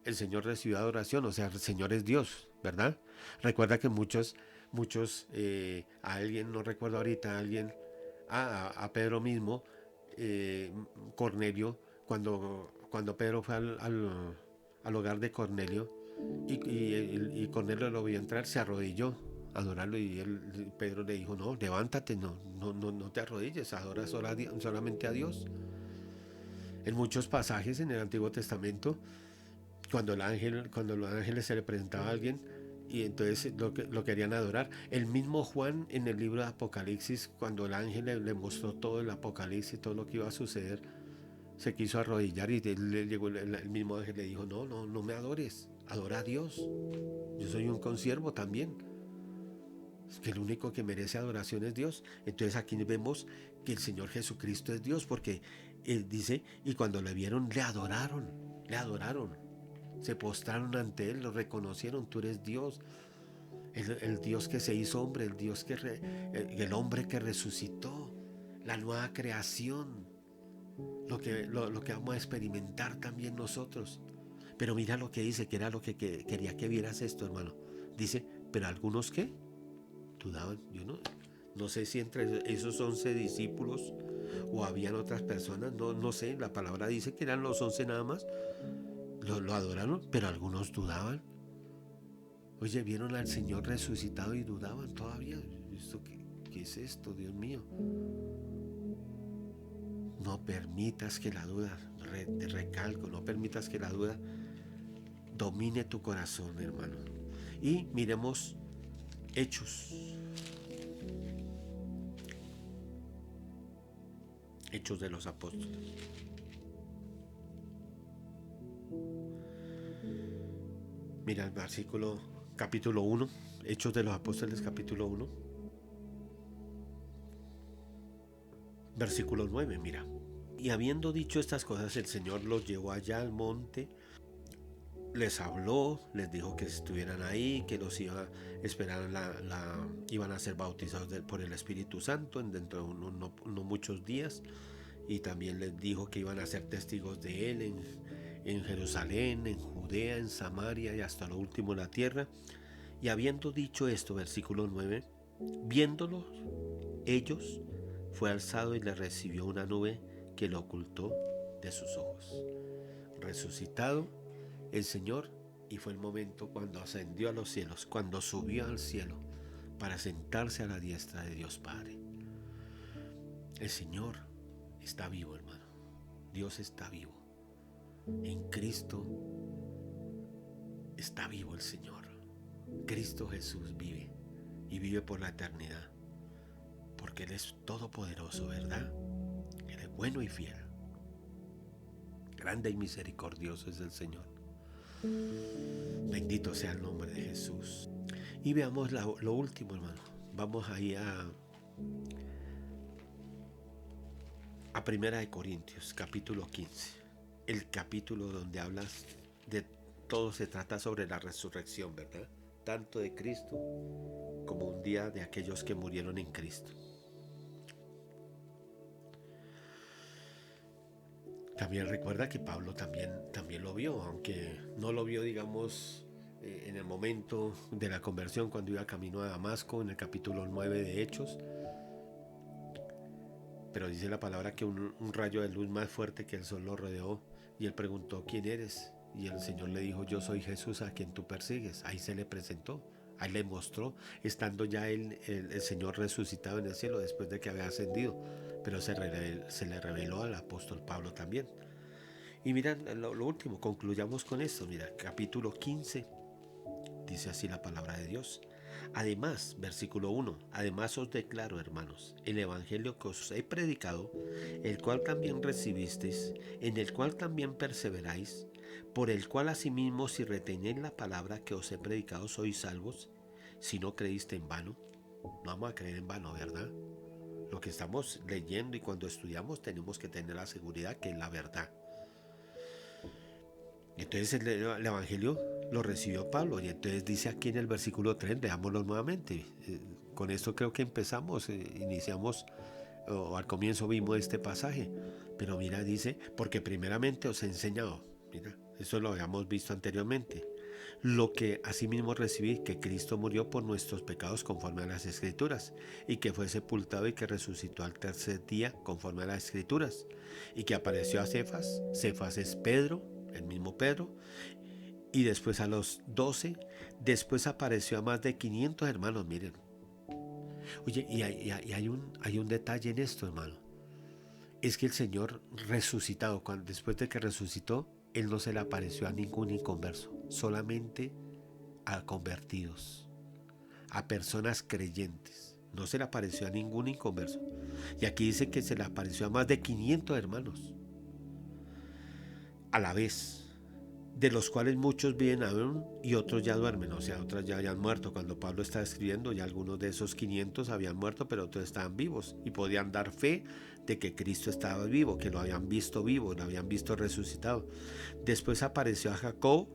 El Señor recibió adoración, o sea, el Señor es Dios, ¿verdad? Recuerda que muchos, a alguien, no recuerdo ahorita, a alguien, a Pedro mismo, Cornelio, cuando Pedro fue al hogar de Cornelio y Cornelio lo vio entrar, se arrodilló a adorarlo y Pedro le dijo, no, levántate, no te arrodilles, adora solamente a Dios. En muchos pasajes en el Antiguo Testamento, cuando los ángeles se le presentaba a alguien y entonces lo querían adorar. El mismo Juan en el libro de Apocalipsis, cuando el ángel le mostró todo el Apocalipsis, todo lo que iba a suceder, se quiso arrodillar y llegó el mismo ángel le dijo, no me adores, adora a Dios. Yo soy un consiervo también. Es que el único que merece adoración es Dios. Entonces aquí vemos que el Señor Jesucristo es Dios, porque Él dice, y cuando le vieron, le adoraron. Se postraron ante Él, lo reconocieron, tú eres Dios. El Dios que se hizo hombre, el Dios el hombre que resucitó, la nueva creación, lo que vamos a experimentar también nosotros. Pero mira lo que dice, que era lo que quería que vieras esto, hermano. Dice, pero algunos ¿qué? Dudaban. Yo no sé si entre esos 11 discípulos o habían otras personas, no sé, la palabra dice que eran los 11 nada más. Lo adoraron, pero algunos dudaban. Oye, vieron al Señor resucitado y dudaban todavía. ¿Qué es esto, Dios mío? No permitas que la duda, te recalco, no permitas que la duda domine tu corazón, hermano. Y miremos Hechos. Hechos de los Apóstoles. Mira el versículo, capítulo 1, Hechos de los Apóstoles, capítulo 1, versículo 9, mira. Y habiendo dicho estas cosas, el Señor los llevó allá al monte, les habló, les dijo que estuvieran ahí, que los iba a esperar, iban a ser bautizados por el Espíritu Santo dentro de no muchos días, y también les dijo que iban a ser testigos de Él en Jerusalén, en Judea, en Samaria y hasta lo último de la tierra. Y habiendo dicho esto, versículo 9, viéndolos ellos, fue alzado y le recibió una nube que lo ocultó de sus ojos. Resucitado el Señor, y fue el momento cuando ascendió a los cielos, cuando subió al cielo para sentarse a la diestra de Dios Padre. El Señor está vivo, hermano. Dios está vivo. En Cristo está vivo el Señor. Cristo Jesús vive y vive por la eternidad, porque Él es todopoderoso, ¿verdad? Él es bueno y fiel. Grande y misericordioso es el Señor. Bendito sea el nombre de Jesús. Y veamos lo último, hermano. Vamos ahí a Primera de Corintios, capítulo 15. El capítulo donde hablas de todo, se trata sobre la resurrección, ¿verdad? Tanto de Cristo como un día de aquellos que murieron en Cristo. También recuerda que Pablo también lo vio, aunque no lo vio, digamos, en el momento de la conversión, cuando iba camino a Damasco, en el capítulo 9 de Hechos. Pero dice la palabra que un rayo de luz más fuerte que el sol lo rodeó, y él preguntó, ¿quién eres? Y el Señor le dijo, yo soy Jesús a quien tú persigues. Ahí se le presentó Ahí le mostró, estando ya el Señor resucitado en el cielo después de que había ascendido. Pero se le reveló al apóstol Pablo también. Y mira, lo último, concluyamos con esto. Mira, capítulo 15, dice así la palabra de Dios. Además, versículo 1, además os declaro, hermanos, el evangelio que os he predicado, el cual también recibisteis, en el cual también perseveráis, por el cual asimismo si retenéis la palabra que os he predicado sois salvos, si no creíste en vano. No vamos a creer en vano, ¿verdad? Lo que estamos leyendo y cuando estudiamos tenemos que tener la seguridad que es la verdad. Entonces el evangelio lo recibió Pablo y entonces dice aquí en el versículo 3, leámoslo nuevamente. Con esto creo que empezamos, iniciamos, o al comienzo vimos este pasaje. Pero mira, dice, porque primeramente os he enseñado. Mira, eso lo habíamos visto anteriormente. Lo que asimismo recibí, que Cristo murió por nuestros pecados conforme a las Escrituras, y que fue sepultado y que resucitó al tercer día conforme a las Escrituras, y que apareció a Cefas. Cefas es Pedro, el mismo Pedro, y después a los 12, después apareció a más de 500 hermanos, miren. Oye, y hay un detalle en esto, hermano. Es que el Señor resucitado, después de que resucitó, Él no se le apareció a ningún inconverso, solamente a convertidos, a personas creyentes. No se le apareció a ningún inconverso. Y aquí dice que se le apareció a más de 500 hermanos a la vez, de los cuales muchos viven aún y otros ya duermen, o sea, otros ya habían muerto. Cuando Pablo estaba escribiendo, ya algunos de esos 500 habían muerto, pero otros estaban vivos y podían dar fe de que Cristo estaba vivo, que lo habían visto vivo, lo habían visto resucitado. Después apareció a Jacobo.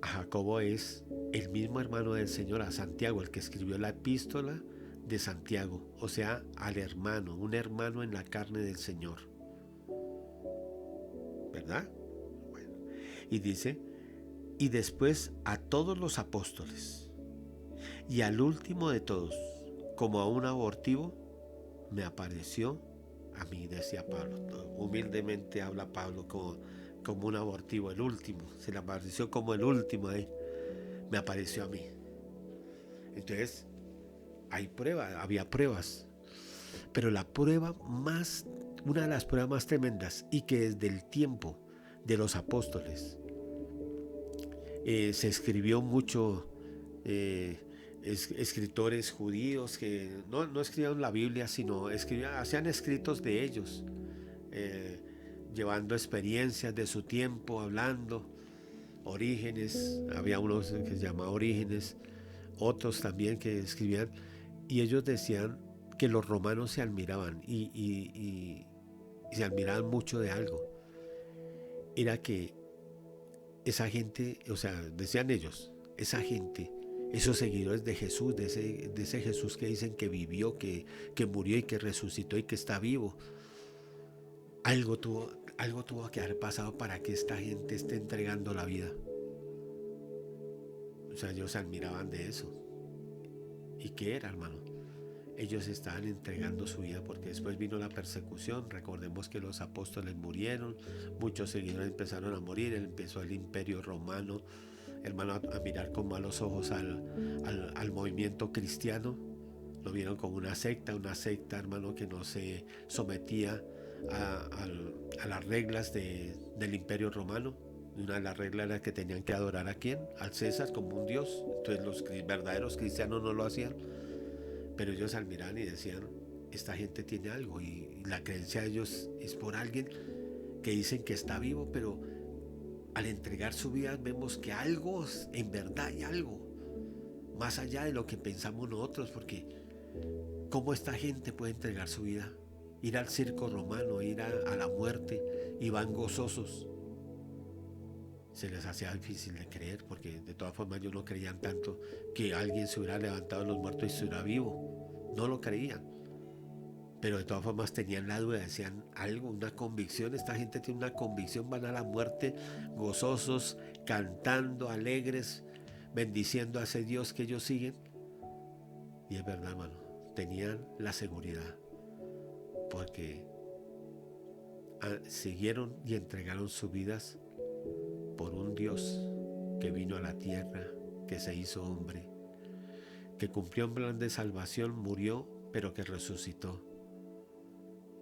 A Jacobo es el mismo hermano del Señor, a Santiago, el que escribió la epístola de Santiago, o sea, al hermano, un hermano en la carne del Señor, ¿verdad? Y dice, y después a todos los apóstoles, y al último de todos, como a un abortivo, me apareció a mí, decía Pablo. Humildemente habla Pablo como un abortivo, el último, se le apareció como el último ahí, me apareció a mí. Entonces, hay pruebas, había pruebas, pero la prueba más, una de las pruebas más tremendas, y que desde el tiempo de los apóstoles se escribió mucho, escritores judíos que no escribían la Biblia, sino hacían escritos de ellos, llevando experiencias de su tiempo, hablando. Orígenes, había unos que se llamaba Orígenes, otros también que escribían, y ellos decían que los romanos se admiraban y se admiraban mucho de algo. Era que esa gente, o sea, decían ellos, esa gente, esos seguidores de Jesús, de ese Jesús que dicen que vivió, que murió y que resucitó y que está vivo, algo tuvo que haber pasado para que esta gente esté entregando la vida. O sea, ellos se admiraban de eso. ¿Y qué era, hermano? Ellos estaban entregando su vida porque después vino la persecución. Recordemos que los apóstoles murieron, muchos seguidores empezaron a morir, empezó el imperio romano, hermano, a mirar con malos ojos al movimiento cristiano. Lo vieron como una secta, hermano, que no se sometía a las reglas del imperio romano. Una de las reglas era que tenían que adorar a quién, al César como un dios. Entonces los verdaderos cristianos no lo hacían, pero ellos al mirar y decían, esta gente tiene algo, y la creencia de ellos es por alguien que dicen que está vivo, pero al entregar su vida vemos que algo, en verdad hay algo más allá de lo que pensamos nosotros, porque ¿cómo esta gente puede entregar su vida? Ir al circo romano, ir a la muerte, y van gozosos. Se les hacía difícil de creer, porque de todas formas ellos no creían tanto que alguien se hubiera levantado de los muertos y estuviera vivo. No lo creían. Pero de todas formas tenían la duda, decían algo, una convicción. Esta gente tiene una convicción, van a la muerte gozosos, cantando, alegres, bendiciendo a ese Dios que ellos siguen. Y es verdad, hermano, tenían la seguridad, porque siguieron y entregaron sus vidas por un Dios que vino a la tierra, que se hizo hombre, que cumplió un plan de salvación, murió, pero que resucitó.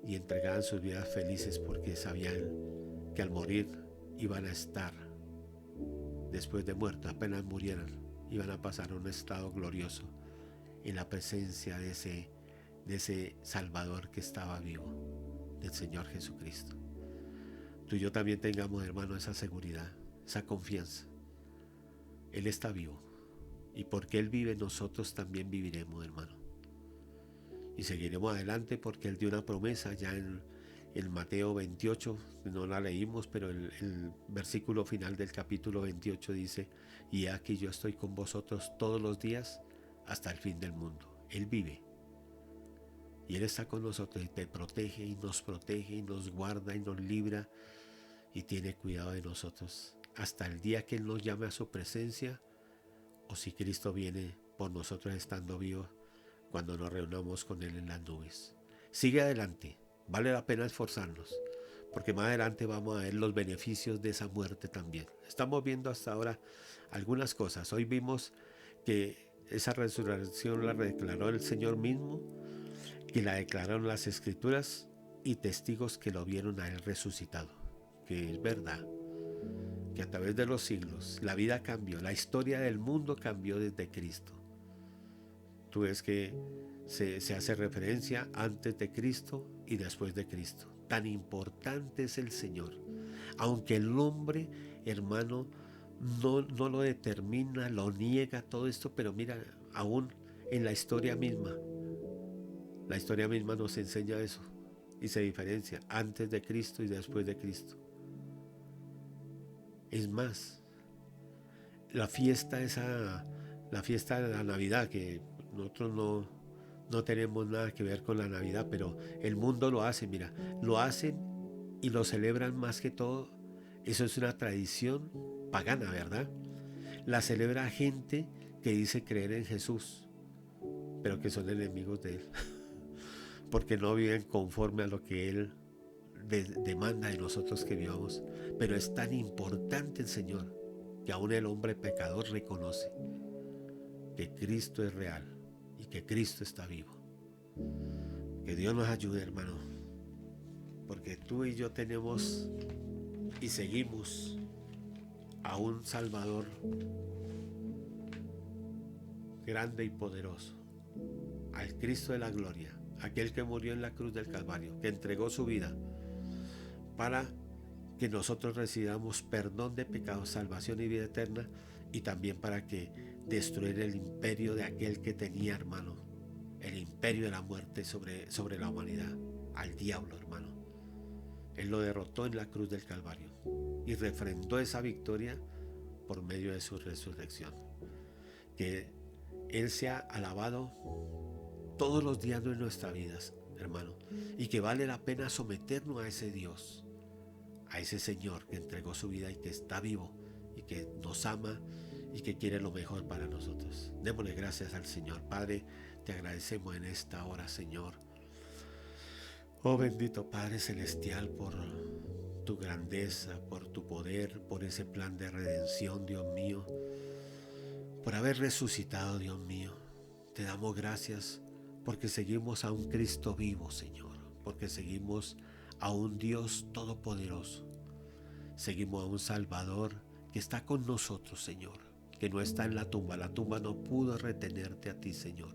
Y entregaban sus vidas felices porque sabían que al morir iban a estar, después de muerto, apenas murieran, iban a pasar a un estado glorioso en la presencia de ese Salvador que estaba vivo, del Señor Jesucristo. Tú y yo también tengamos, hermano, esa seguridad, esa confianza. Él está vivo, y porque Él vive, nosotros también viviremos, hermano. Y seguiremos adelante porque Él dio una promesa ya en Mateo 28, no la leímos, pero el versículo final del capítulo 28 dice: y aquí yo estoy con vosotros todos los días hasta el fin del mundo. Él vive. Y Él está con nosotros y te protege y nos guarda y nos libra y tiene cuidado de nosotros hasta el día que Él nos llame a su presencia, o si Cristo viene por nosotros estando vivos, cuando nos reunamos con Él en las nubes. Sigue adelante, vale la pena esforzarnos, porque más adelante vamos a ver los beneficios de esa muerte también. Estamos viendo hasta ahora algunas cosas. Hoy vimos que esa resurrección la declaró el Señor mismo, que la declararon las Escrituras y testigos que lo vieron a Él resucitado, que es verdad, que a través de los siglos la vida cambió, la historia del mundo cambió desde Cristo. Tú ves que se hace referencia antes de Cristo y después de Cristo. Tan importante es el Señor. Aunque el hombre, hermano, no lo determina, lo niega todo esto, pero mira, aún en la historia misma nos enseña eso y se diferencia antes de Cristo y después de Cristo. Es más, la fiesta de la Navidad, que nosotros no tenemos nada que ver con la Navidad, pero el mundo lo hace, mira, lo hacen y lo celebran más que todo. Eso es una tradición pagana, ¿verdad? La celebra gente que dice creer en Jesús, pero que son enemigos de Él, porque no viven conforme a lo que Él demanda de nosotros que vivamos. Pero es tan importante el Señor que aún el hombre pecador reconoce que Cristo es real y que Cristo está vivo. Que Dios nos ayude, hermano, porque tú y yo tenemos y seguimos a un Salvador grande y poderoso, al Cristo de la gloria, aquel que murió en la cruz del Calvario, que entregó su vida para que nosotros recibamos perdón de pecados, salvación y vida eterna, y también para que destruir el imperio de aquel que tenía, hermano, el imperio de la muerte sobre la humanidad, al diablo, hermano. Él lo derrotó en la cruz del Calvario y refrendó esa victoria por medio de su resurrección. Que Él sea alabado todos los días de nuestras vidas, hermano, y que vale la pena someternos a ese Dios, a ese Señor que entregó su vida y que está vivo y que nos ama y que quiere lo mejor para nosotros. Démosle gracias al Señor. Padre, te agradecemos en esta hora, Señor. Oh bendito Padre Celestial, por tu grandeza, por tu poder, por ese plan de redención, Dios mío, por haber resucitado, Dios mío. Te damos gracias porque seguimos a un Cristo vivo, Señor, porque seguimos a un Dios todopoderoso. Seguimos a un Salvador que está con nosotros, Señor, que no está en la tumba. La tumba no pudo retenerte a ti, Señor.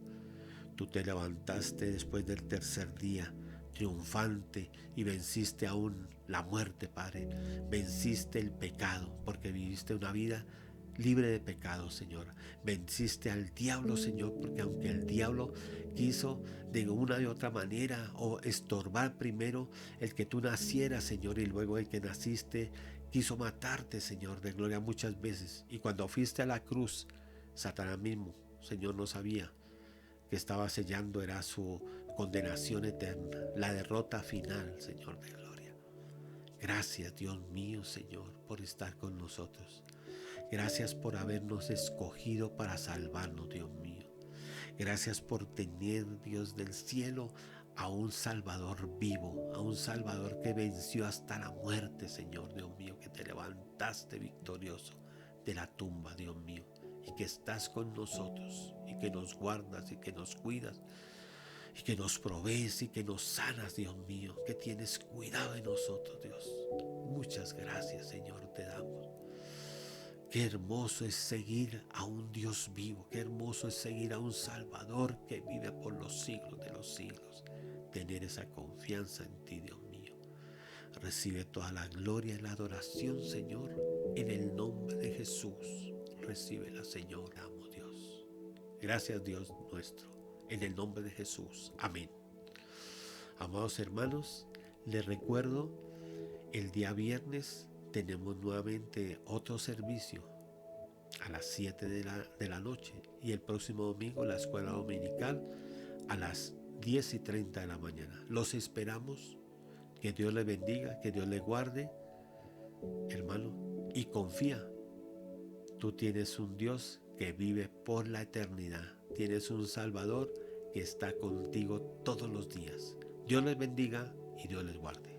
Tú te levantaste después del tercer día, triunfante, y venciste aún la muerte, Padre. Venciste el pecado, porque viviste una vida libre de pecado, Señor. Venciste al diablo, Señor, porque aunque el diablo quiso de una u otra manera o estorbar primero el que tú nacieras, Señor, y luego el que naciste quiso matarte, Señor, de gloria muchas veces. Y cuando fuiste a la cruz, Satanás mismo, Señor, no sabía que estaba sellando era su condenación eterna, la derrota final, Señor de gloria. Gracias, Dios mío, Señor, por estar con nosotros. Gracias por habernos escogido para salvarnos, Dios mío. Gracias por tener, Dios del cielo, a un Salvador vivo, a un Salvador que venció hasta la muerte, Señor, Dios mío, que te levantaste victorioso de la tumba, Dios mío, y y que estás con nosotros y que nos guardas y que nos cuidas y que nos provees y que nos sanas, Dios mío, que tienes cuidado de nosotros, Dios. Muchas gracias, Señor, te damos. Qué hermoso es seguir a un Dios vivo, qué hermoso es seguir a un Salvador que vive por los siglos de los siglos. Tener esa confianza en ti, Dios mío. Recibe toda la gloria y la adoración, Señor, en el nombre de Jesús. Recíbela, Señor, amo Dios. Gracias, Dios nuestro, en el nombre de Jesús. Amén. Amados hermanos, les recuerdo, el día viernes tenemos nuevamente otro servicio a las 7 de la noche y el próximo domingo la escuela dominical a las 10:30 de la mañana. Los esperamos. Que Dios les bendiga, que Dios les guarde, hermano, y confía. Tú tienes un Dios que vive por la eternidad. Tienes un Salvador que está contigo todos los días. Dios les bendiga y Dios les guarde.